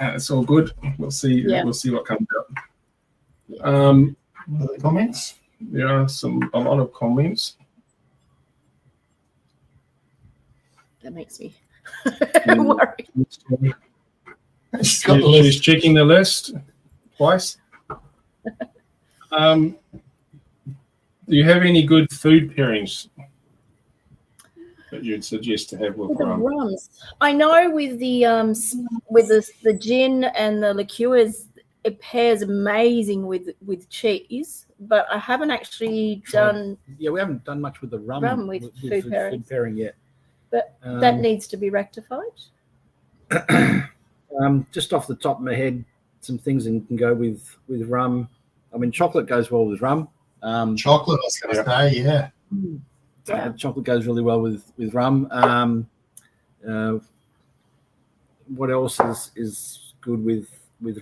It's all good. We'll see. Yeah. We'll see what comes out. Yeah. Other comments? There are a lot of comments. That makes me worry. She's got the list. She's checking the list twice. Do you have any good food pairings that you'd suggest to have with With the rum? rums, I know with the gin and the liqueurs, it pairs amazing with cheese. But I haven't actually done Yeah, we haven't done much with the rum with food pairing. pairing yet. But that needs to be rectified. Just off the top of my head, some things that can go with rum. I mean, chocolate goes well with rum. Chocolate, I was going to say, yeah. Yeah. Chocolate goes really well with rum. What else is good with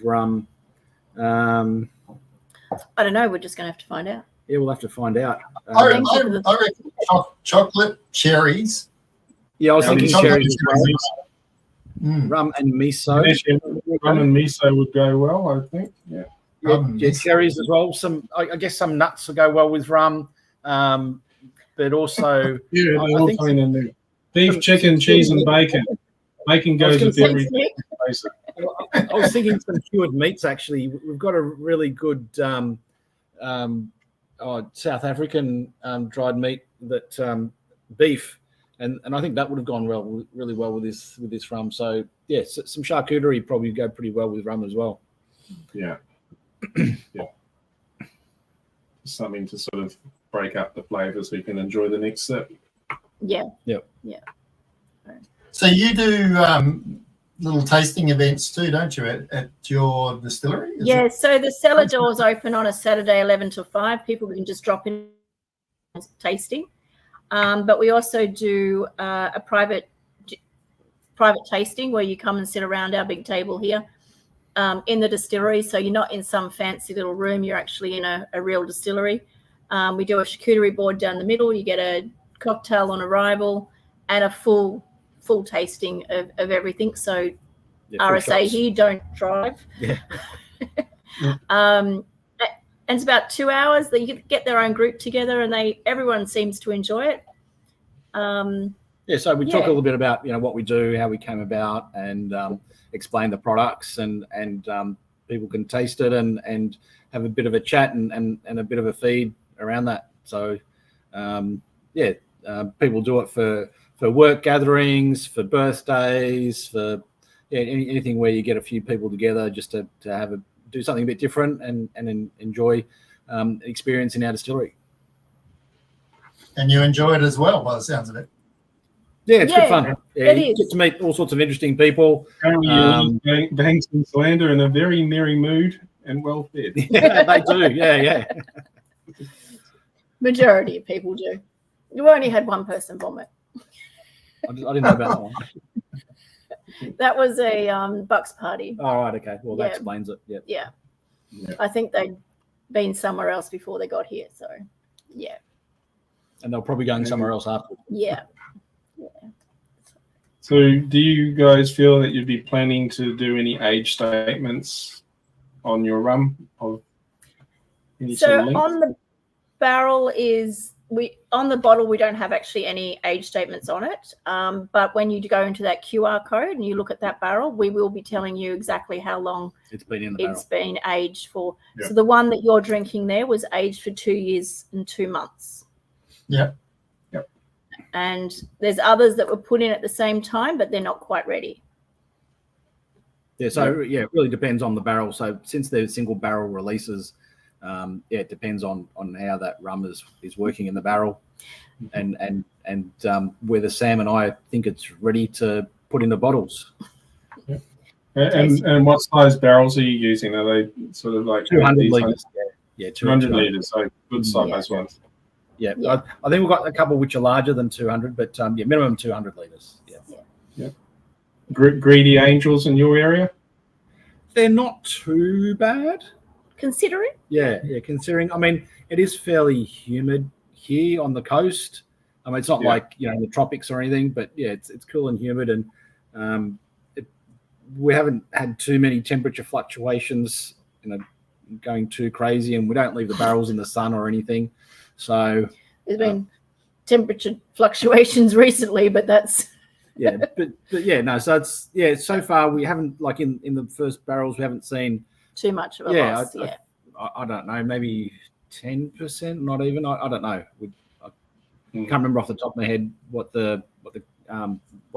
rum? I don't know. We're just going to have to find out. Yeah, we'll have to find out. I Thank you for the- reckon chocolate, cherries. Yeah, I was thinking chocolate cherries as well. Mm. Rum and miso. Actually, rum and miso would go well, I think. Yeah. Yeah, cherries as well. I guess some nuts will go well with rum, but also Yeah, I they're think all in there. Beef, chicken, cheese, and bacon. Bacon goes with Thanks, everything. Nick. I was thinking some cured meats. Actually, we've got a really good South African dried meat that beef, and I think that would have gone really well with this rum. So yeah, some charcuterie probably go pretty well with rum as well. Yeah. Yeah. Something to sort of break up the flavours so you can enjoy the next sip. Yeah. Yep. Yeah. So you do little tasting events too, don't you, at your distillery? Is Yeah. it? So the cellar doors open on a Saturday, 11 to 5. People can just drop in tasting. But we also do a private tasting where you come and sit around our big table here in the distillery. So you're not in some fancy little room. You're actually in a real distillery. We do a charcuterie board down the middle. You get a cocktail on arrival and a full tasting of everything. So Yeah, full RSA shots. here, don't drive. Yeah. And it's about 2 hours. They get their own group together, and everyone seems to enjoy it. Yeah, so we talk a little bit about what we do, how we came about, and explain the products, and people can taste it and have a bit of a chat and a bit of a feed around that. So people do it for work gatherings, for birthdays, for anything where you get a few people together just to do something a bit different and enjoy experience in our distillery. And you enjoy it as well, by the sounds of it. Yeah, it's good fun. Yeah, it you is. get to meet all sorts of interesting people. Apparently, Banks and Solander in a very merry mood and well fed. Yeah, they do. Yeah. Majority of people do. You only had one person vomit. I didn't know about that one. That was a Bucks party. All right, okay. Well, that Yeah. explains it. Yeah. Yeah. Yeah. I think they'd been somewhere else before they got here. So, yeah. And they're probably going somewhere else after. Yeah. So do you guys feel that you'd be planning to do any age statements on your rum of any sort So of length? barrel is on the bottle. We don't have actually any age statements on it. But when you go into that QR code and you look at that barrel, we will be telling you exactly how long it's been in the barrel. It's been aged for. Yep. So the one that you're drinking there was aged for 2 years and 2 months. Yep. And there's others that were put in at the same time, but they're not quite ready. Yeah, so it really depends on the barrel. So since they're single barrel releases, it depends on how that rum is working in the barrel, and whether Sam and I think it's ready to put in the bottles. Yeah. And what size barrels are you using? Are they sort of like 200 liters? Yeah, 200 liters. So good size ones. Yeah. I think we've got a couple which are larger than 200, but minimum 200 liters. Yeah. Greedy angels in your area? They're not too bad. Considering? Yeah, considering. I mean, it is fairly humid here on the coast. I mean, it's not like, the tropics or anything, but it's cool and humid, and we haven't had too many temperature fluctuations, going too crazy, and we don't leave the barrels in the sun or anything. So there's been temperature fluctuations recently, but that's so it's so far we haven't, like in the first barrels, we haven't seen too much of a loss. I don't know, maybe 10%, not even. I don't know. I can't remember off the top of my head what the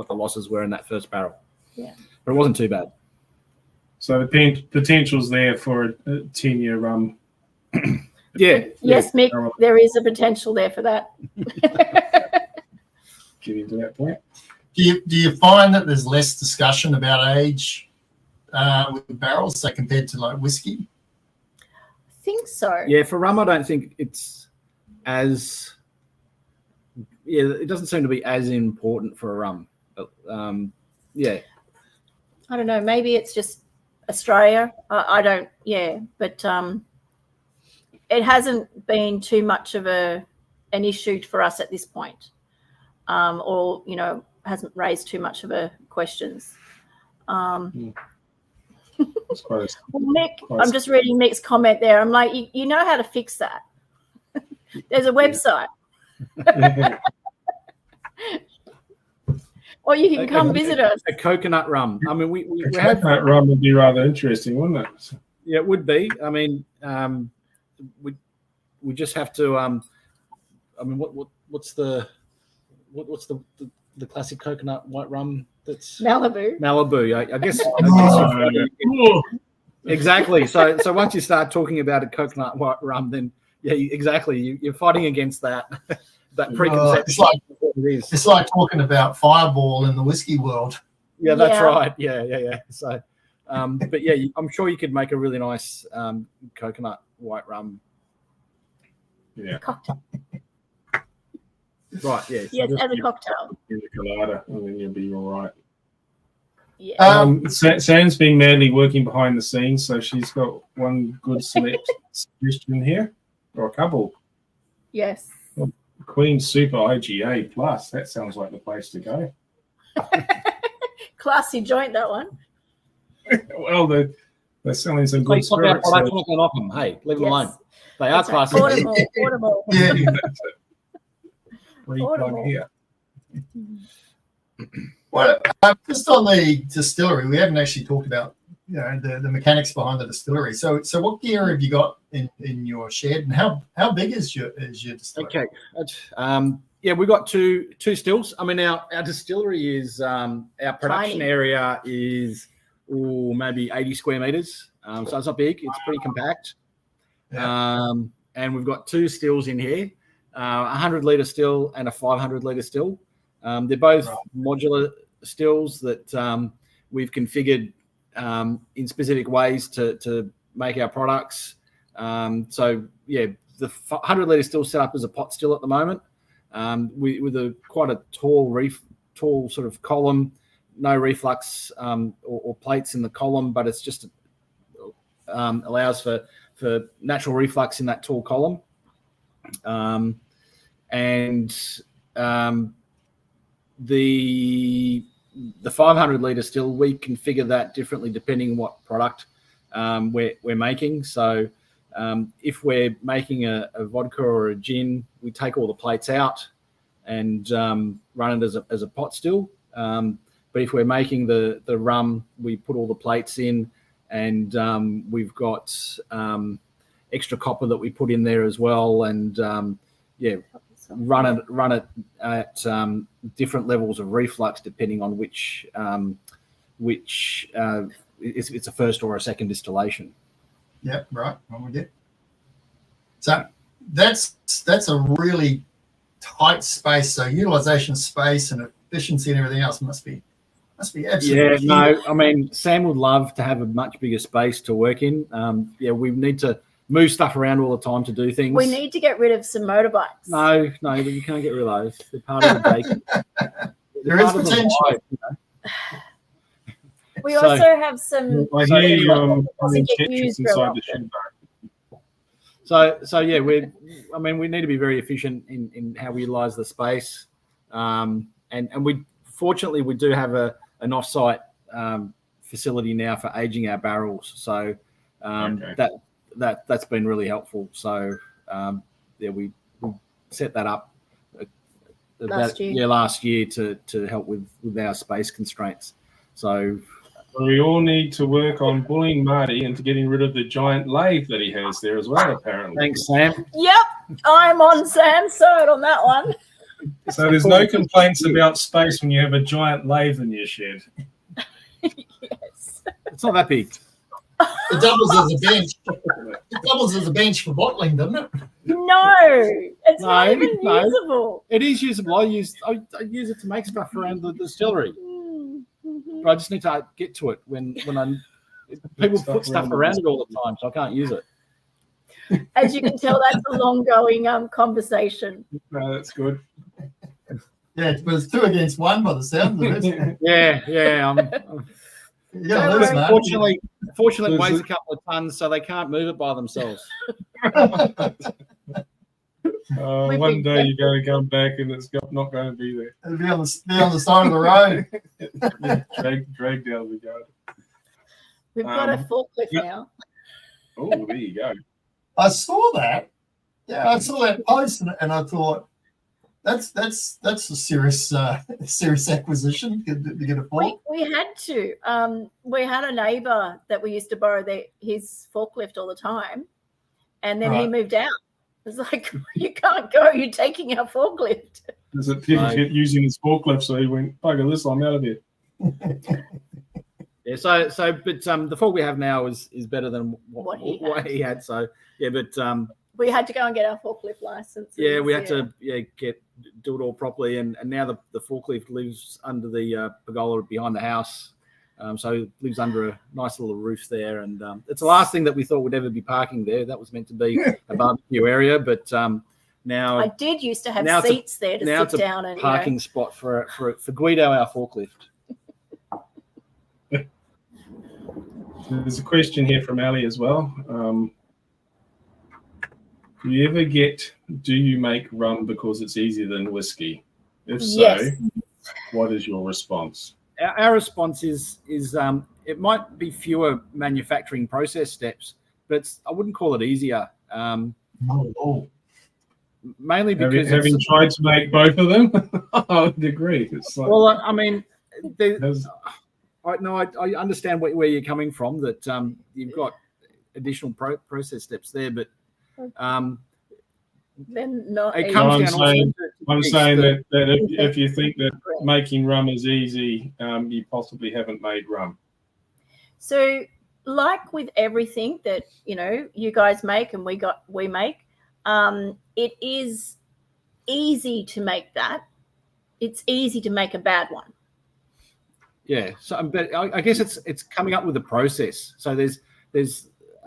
losses were in that first barrel. Yeah, but it wasn't too bad. So the potential's there for a 10-year rum. Yes, Mick, there is a potential there for that. Get into that point. Do you find that there's less discussion about age with barrels, say, compared to like whiskey? I think so. Yeah, for rum, I don't think it's as. Yeah, it doesn't seem to be as important for a rum. I don't know. Maybe it's just Australia. I don't. Yeah, but it hasn't been too much of an issue for us at this point, or hasn't raised too much of a questions. Well, Mick, I'm just reading Mick's comment there. I'm like, you know how to fix that. There's a website. Or you can come visit us. A coconut rum. I mean, we have coconut rum would be rather interesting, wouldn't it? Yeah, it would be. I mean, we just have to. I mean, what's the classic coconut white rum? That's Malibu. I guess. Exactly. So once you start talking about a coconut white rum, then exactly. You're fighting against that preconception. It's like talking about Fireball in the whiskey world. Yeah, that's right. Yeah. So, but I'm sure you could make a really nice coconut white rum. Yeah. Cocktail. Right. Yeah. Yes, as a cocktail. In the colada, and then you'll be all right. Yeah. Sam's been madly working behind the scenes, so she's got one good suggestion here, or a couple. Yes. Queen Super IGA Plus. That sounds like the place to go. Classy joint, that one. Well, they're selling some good spirits. Hey, leave them alone. They are classy. Portable. Yeah, that's it. Free plug here. Well, just on the distillery, we haven't actually talked about the mechanics behind the distillery. So what gear have you got in your shed, and how big is your distillery? Okay, we've got two stills. I mean, our distillery is our production area is maybe 80 square meters. So it's not big. It's pretty compact. Yeah. And we've got two stills in here, 100-liter still and a 500-liter still. They're both modular stills that we've configured in specific ways to make our products. The 100-liter still set up as a pot still at the moment, with quite a tall sort of column, no reflux or plates in the column, but it's just allows for natural reflux in that tall column. The 500-liter still, we configure that differently depending what product we're making. So If we're making a vodka or a gin, we take all the plates out and run it as a pot still. But if we're making the rum, we put all the plates in, and we've got extra copper that we put in there as well, and run it at different levels of reflux depending on which it's a first or a second distillation. Yep, right. I'm with you. So that's a really tight space. So utilization of space and efficiency and everything else must be absolutely. No, I mean, Sam would love to have a much bigger space to work in. We need to move stuff around all the time to do things. We need to get rid of some motorbikes. No, you can't get rid of those. They're part of the bacon. There is potential. We also have some. I hear you doesn't get used very inside the often. shed. So we need to be very efficient in how we utilize the space, and we fortunately we do have an offsite facility now for aging our barrels. So that's been really helpful. So we set that up last year to help with our space constraints. So we all need to work on bullying Marty into getting rid of the giant lathe that he has there as well, apparently. Thanks, Sam. Yep, I'm on Sam's side on that one. So there's no complaints about space when you have a giant lathe in your shed. Yes. It's not that big. It doubles as a bench. It doubles as a bench for bottling, doesn't it? No, it's not even usable. It is usable. I use it to make stuff around the distillery. But I just need to get to it when people put stuff around it all the time, so I can't use it. As you can tell, that's a long-going conversation. No, that's good. Yeah, but it's 2 against 1 by the sound of it. Yeah. Fortunately, it weighs a couple of tons, so they can't move it by themselves. One day you're going to come back and it's not going to be there. It'll be on the side of the road. Drag down the garden. We've got a forklift now. Oh, there you go. I saw that. Yeah, I saw that post and I thought that's a serious acquisition to get a fork. We had to. We had a neighbour that we used to borrow his forklift all the time, and then he moved out. It's like, you can't go. You're taking our forklift. There's a pivot using his forklift, so he went, bugger this, I'm out of here. Yeah, but the fork we have now is better than what he had. So yeah, but we had to go and get our forklift license. Yeah, we had to do it all properly, and now the forklift lives under the pergola behind the house. So it lives under a nice little roof there, and it's the last thing that we thought would ever be parking there. That was meant to be a barbecue area, but now I did used to have seats there to sit down and parking spot for Guido, our forklift. There's a question here from Ali as well. Do you make rum because it's easier than whiskey? If so, yes. What is your response? Our response is it might be fewer manufacturing process steps, but I wouldn't call it easier. Not at all. Mainly because having tried to make both of them, I would agree. It's like, well, I mean, I understand where you're coming from. That you've got additional process steps there, but then not. It comes down. I'm saying that if you think that making rum is easy, you possibly haven't made rum. So, like with everything that you guys make and we make, it is easy to make that. It's easy to make a bad one. Yeah. So, but I guess it's coming up with a process. So there's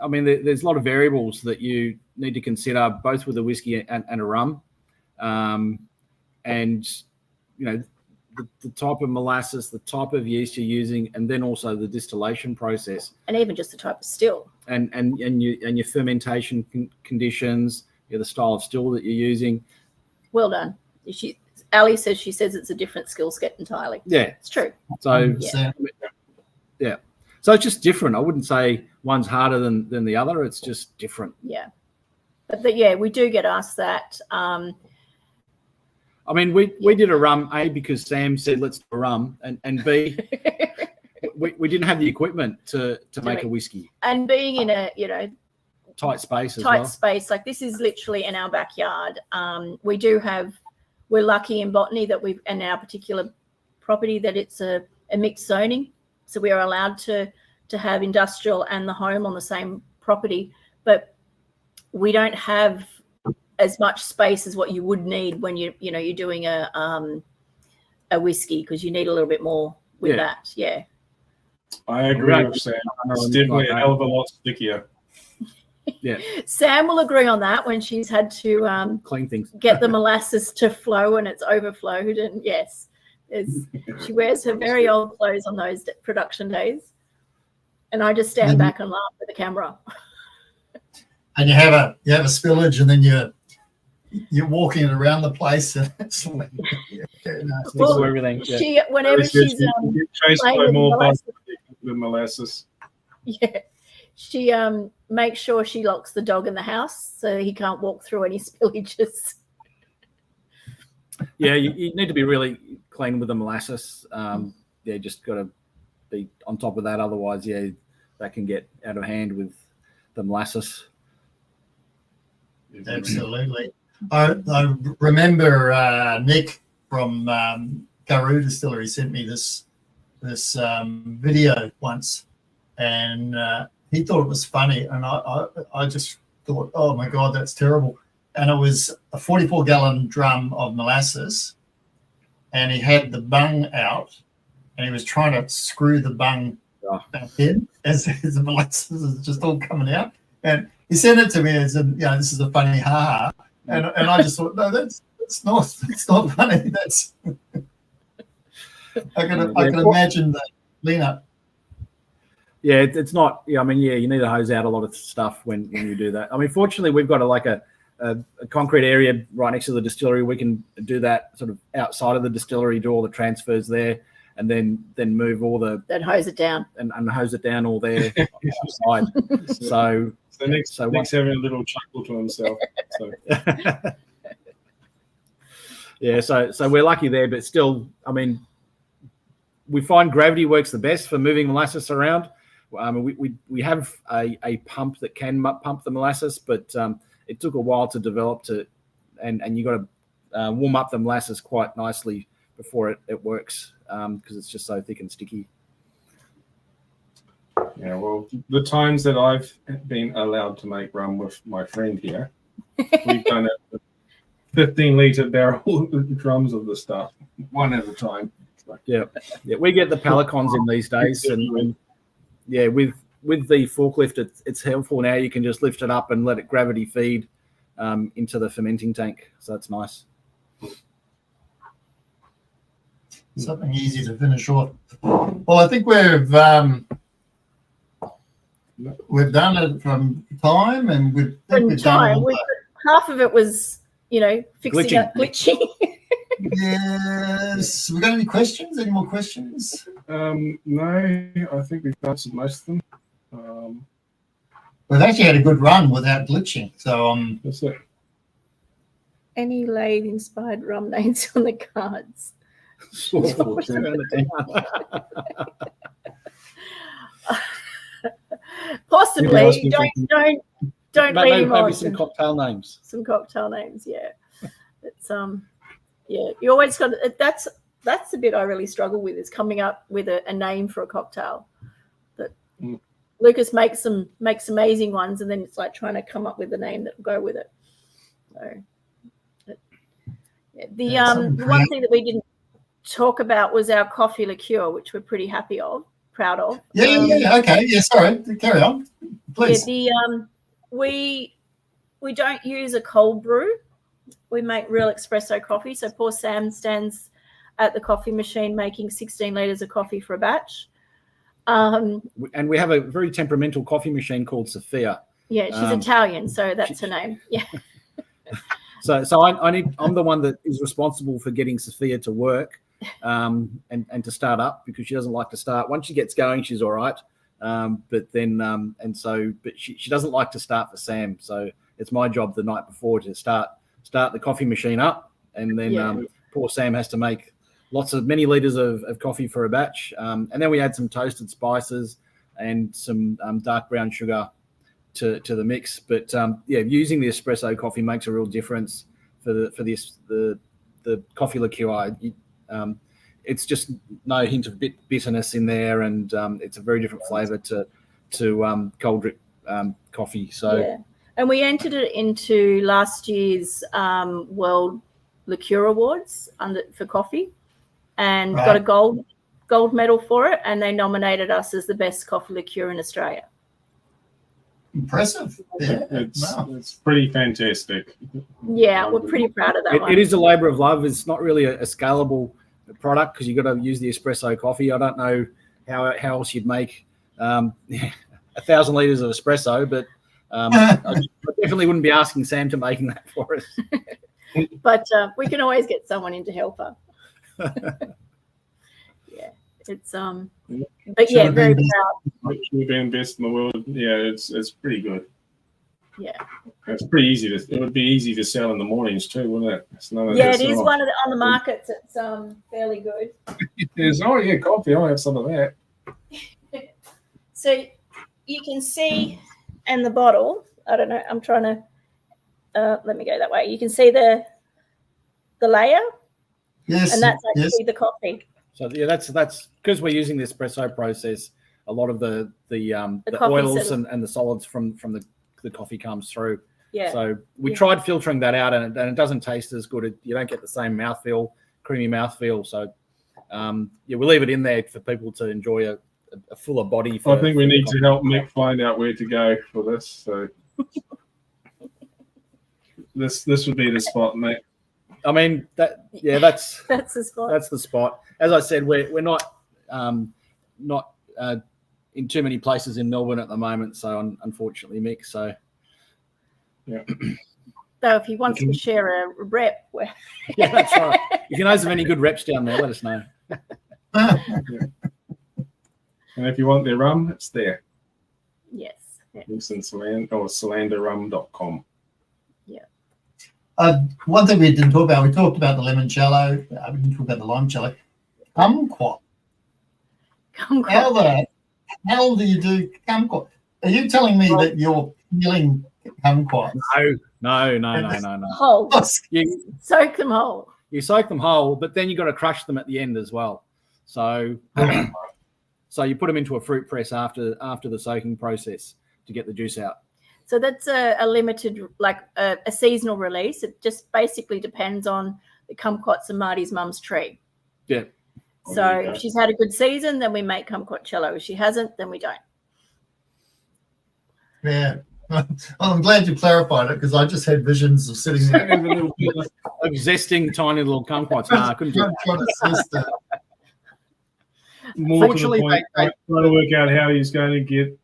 a lot of variables that you need to consider, both with a whiskey and a rum, and the type of molasses, the type of yeast you're using, and then also the distillation process, and even just the type of still, and your fermentation conditions, the style of still that you're using. Well done. Ali says it's a different skill set entirely. Yeah, it's true. So yeah. So it's just different. I wouldn't say one's harder than the other. It's just different. Yeah. But we do get asked that. I mean, we did a rum, A, because Sam said, let's do a rum, and B, we didn't have the equipment to make a whiskey. And being in a, tight space as tight well. space, like this is literally in our backyard. We're lucky in Botany that in our particular property that it's a mixed zoning. So we are allowed to have industrial and the home on the same property, but we don't have as much space as what you would need when you're doing a whiskey, because you need a little bit more with that. Yeah. I agree with Sam. It's definitely a hell of a lot stickier. Yeah. Sam will agree on that when she's had to clean things, get the molasses to flow and it's overflowed. And yes, she wears her very old clothes on those production days. And I just stand back and laugh at the camera. And you have a spillage, and then you're walking it around the place, and it's like everything. Whenever she's chased by more bugs than molasses. Yeah. She makes sure she locks the dog in the house so he can't walk through any spillages. Yeah, you need to be really clean with the molasses. Just got to be on top of that. Otherwise, that can get out of hand with the molasses. Absolutely. I remember Nick from Karoo Distillery sent me this video once, and he thought it was funny, and I just thought, oh my God, that's terrible. And it was a 44-gallon drum of molasses, and he had the bung out, and he was trying to screw the bung back in as the molasses is just all coming out. And he sent it to me and said, this is a funny ha-ha. And I just thought, no, that's not funny. That's I can imagine the cleanup. Yeah, it's not. Yeah, I mean, you need to hose out a lot of stuff when you do that. I mean, fortunately, we've got a concrete area right next to the distillery. We can do that sort of outside of the distillery, do all the transfers there, and then move all the hose it down and hose it down all there outside. So Nick's having a little chuckle to himself. So. Yeah, so we're lucky there, but still, I mean, we find gravity works the best for moving molasses around. We have a pump that can pump the molasses, but it took a while to develop and you got to warm up the molasses quite nicely before it works, because it's just so thick and sticky. Yeah, well, the times that I've been allowed to make rum with my friend here, we've done it with 15-litre barrel drums of the stuff, one at a time. Yeah, we get the Palicons in these days, and with the forklift, it's helpful now. You can just lift it up and let it gravity feed into the fermenting tank, so that's nice. Something easy to finish off. Well, I think we've done it from time, and we've done half of it was fixing up glitching. Yes. We got any questions? Any more questions? No, I think we've answered most of them. We've actually had a good run without glitching. So that's it. Any lathe-inspired rum names on the cards? Possibly. Don't leave him on. Maybe some cocktail names. Some cocktail names, yeah. It's you always got that's the bit I really struggle with, is coming up with a name for a cocktail. That Lucas makes amazing ones, and then it's like trying to come up with a name that will go with it. So the one thing that we didn't talk about was our coffee liqueur, which we're pretty proud of. Yeah, okay. Yeah, sorry. Carry on, please. Yeah, we don't use a cold brew. We make real espresso coffee. So poor Sam stands at the coffee machine making 16 litres of coffee for a batch. And we have a very temperamental coffee machine called Sophia. Yeah, she's Italian, so that's her name. Yeah. So I'm the one that is responsible for getting Sophia to work and to start up, because she doesn't like to start. Once she gets going, she's all right. But she doesn't like to start for Sam. So it's my job the night before to start the coffee machine up, and then poor Sam has to make many liters of coffee for a batch. And then we add some toasted spices and some dark brown sugar to the mix. But using the espresso coffee makes a real difference for the coffee liqueur. It's just no hint of bitterness in there, and it's a very different flavour to cold drip coffee. So, and we entered it into last year's World Liqueur Awards for coffee, and got a gold medal for it, and they nominated us as the best coffee liqueur in Australia. Impressive. Yeah. It's pretty fantastic. Yeah, we're pretty proud of that one. It is a labour of love. It's not really a scalable product because you've got to use the espresso coffee. I don't know how else you'd make 1,000 litres of espresso, but I definitely wouldn't be asking Sam to making that for us. But we can always get someone in to help her. It's but very proud. We've been best in the world. Yeah, it's pretty good. Yeah, it's pretty easy it would be easy to sell in the mornings too, wouldn't it? It is one of on the markets. It's fairly good. There's coffee. I'll have some of that. So you can see in the bottle. I don't know. I'm trying to let me go that way. You can see the layer. Yes, and that's actually the coffee. So that's because we're using the espresso process. A lot of the oils and the solids from the coffee comes through. Yeah. So we tried filtering that out, and it doesn't taste as good. You don't get the same mouthfeel, creamy mouthfeel. So we leave it in there for people to enjoy a fuller body. I think we need to help Mick find out where to go for this. So this would be the spot, mate. I mean that's the spot. That's the spot. As I said, we're not in too many places in Melbourne at the moment, so unfortunately, Mick. So yeah. So if he wants to share a rep, that's right. If you know of any good reps down there, let us know. And if you want their rum, it's there. Yes. Wilson Solander or solanderrum.com. One thing we didn't talk about, we talked about the limoncello. We didn't talk about the limoncello. Kumquat. How do you do kumquat? Are you telling me that you're peeling kumquats? No. Whole. You soak them whole. You soak them whole, but then you've got to crush them at the end as well. So, so you put them into a fruit press after the soaking process to get the juice out. So that's a limited, like a seasonal release. It just basically depends on the kumquats and Marty's mum's tree. Yeah. So if she's had a good season, then we make kumquatcello. If she hasn't, then we don't. Yeah. I'm glad you clarified it because I just had visions of sitting there. Of zesting tiny little kumquats. No, I couldn't do that. More to the point, trying to work out how he's going to get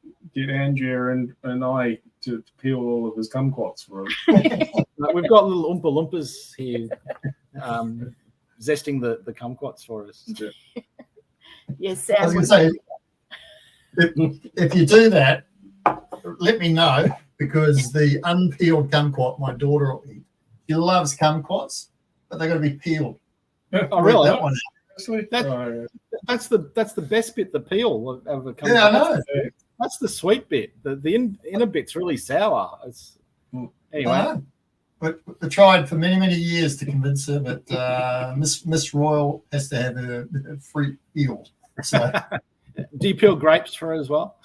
Andrea and I to peel all of his kumquats for him. We've got little Oompa Loompas here zesting the kumquats for us. Yes, Sam. I was going to say, if you do that, let me know because the unpeeled kumquat my daughter will eat. She loves kumquats, but they've got to be peeled. Oh, really? That one. That's the best bit, the peel of a kumquat. Yeah, I know. That's the sweet bit. The inner bit's really sour. Anyway. But I tried for many, many years to convince her, but Miss Royal has to have her fruit peeled. So, do you peel grapes for her as well?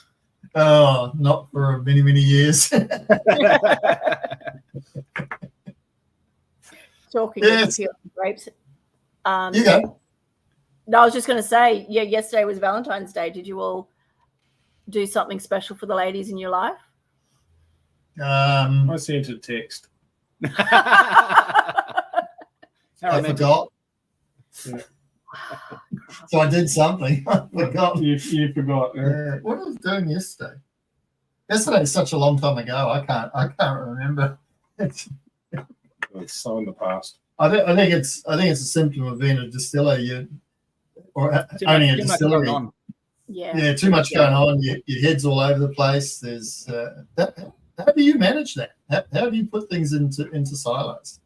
Oh, not for many, many years. Talking about peeling grapes. You go. No, I was just going to say, yesterday was Valentine's Day. Did you all do something special for the ladies in your life? I sent a text. I forgot. Yeah. So I did something. I forgot. You forgot. What was I doing yesterday? Yesterday's such a long time ago. I can't remember. It's so in the past. I think it's a symptom of being a distiller. Owning a distillery. Yeah, too much going on. Your head's all over the place. There's how do you manage that? How do you put things into silos?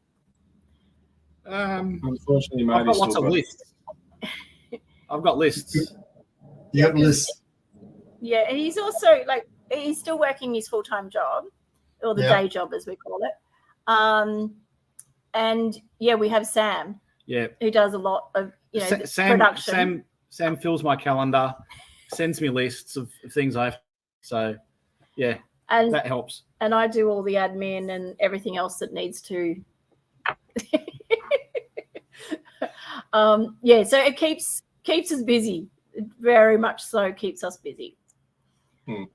Unfortunately, I've Marty's got lots still of lists. I've got lists. You have lists. Yeah, and he's also he's still working his full-time job, or the day job as we call it. And yeah, we have Sam. Yeah, who does a lot of production. Sam fills my calendar, sends me lists of things I have. So yeah, and that helps. And I do all the admin and everything else that needs to. Yeah, so it keeps us busy. It very much so keeps us busy. And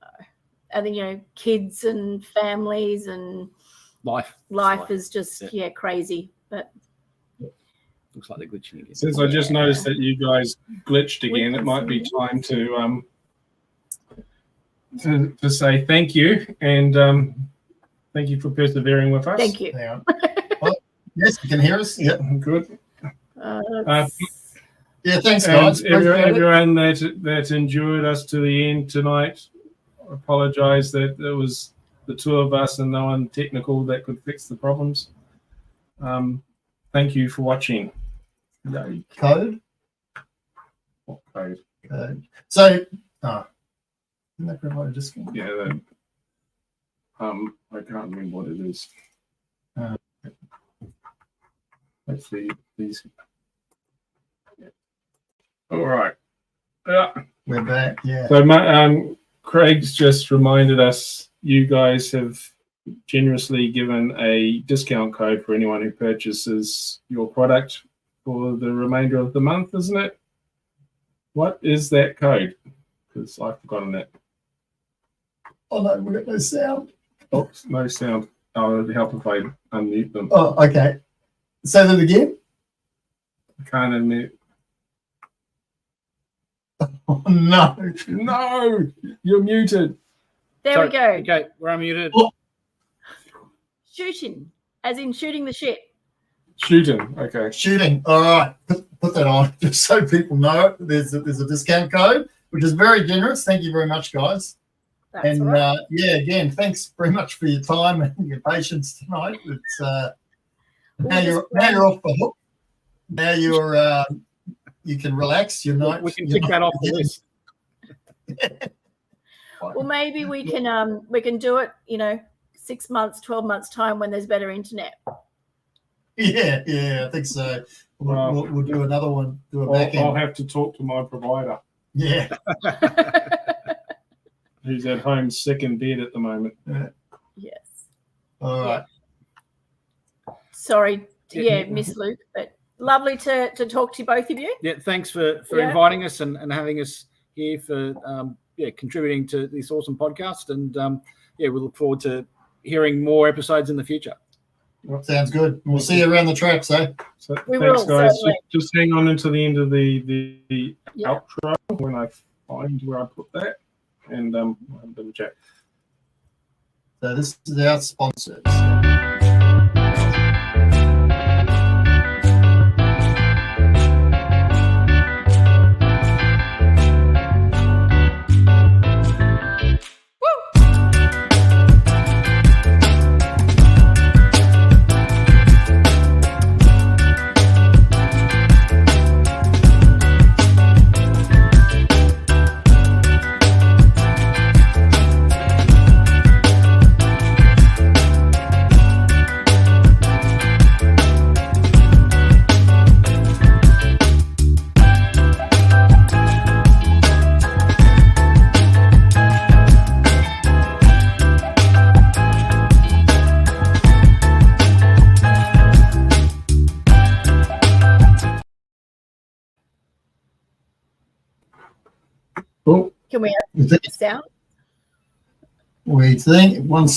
then kids and families and life is just crazy. But looks like they're glitching again. Since I just noticed that you guys glitched again, it might be time to say thank you, and thank you for persevering with us. Thank you. Well, yes, you can hear us. Yeah, good. Yeah, thanks, guys. Everyone that endured us to the end tonight, I apologise that it was the two of us and no one technical that could fix the problems. Thank you for watching. Code? What code? So, didn't they provide a discount? Yeah, I can't remember what it is. Let's see these. All right. We're back. Yeah. So, Craig's just reminded us you guys have generously given a discount code for anyone who purchases your product for the remainder of the month, isn't it? What is that code? Because I've forgotten it. Oh no, we've got no sound. Oops, no sound. Oh, it'd help if I unmute them. Oh, okay. Say that again. I can't unmute. Oh no. No, you're muted. There we go. Okay, we're unmuted. Oh. Shooting, as in shooting the shit. Shooting, okay. Shooting. All right. Put that on just so people know there's a discount code, which is very generous. Thank you very much, guys. That's right. Again, thanks very much for your time and your patience tonight. It's now you're off the hook. Now you can relax your night. We can tick that off the list. Well, maybe we can do it, 6 months, 12 months time when there's better internet. Yeah, I think so. We'll do another one. Do a back end. I'll have to talk to my provider. Yeah. Who's at home sick in bed at the moment. Yes. All right. Sorry, Miss Luke, but lovely to talk to both of you. Yeah, thanks for inviting us and having us here for contributing to this awesome podcast. And we look forward to hearing more episodes in the future. Sounds good. We'll see you around the traps, eh? So thanks, guys. Just hang on until the end of the outro when I find where I put that, and we'll have a bit of chat. So this is our sponsors. Can we have sound? We think once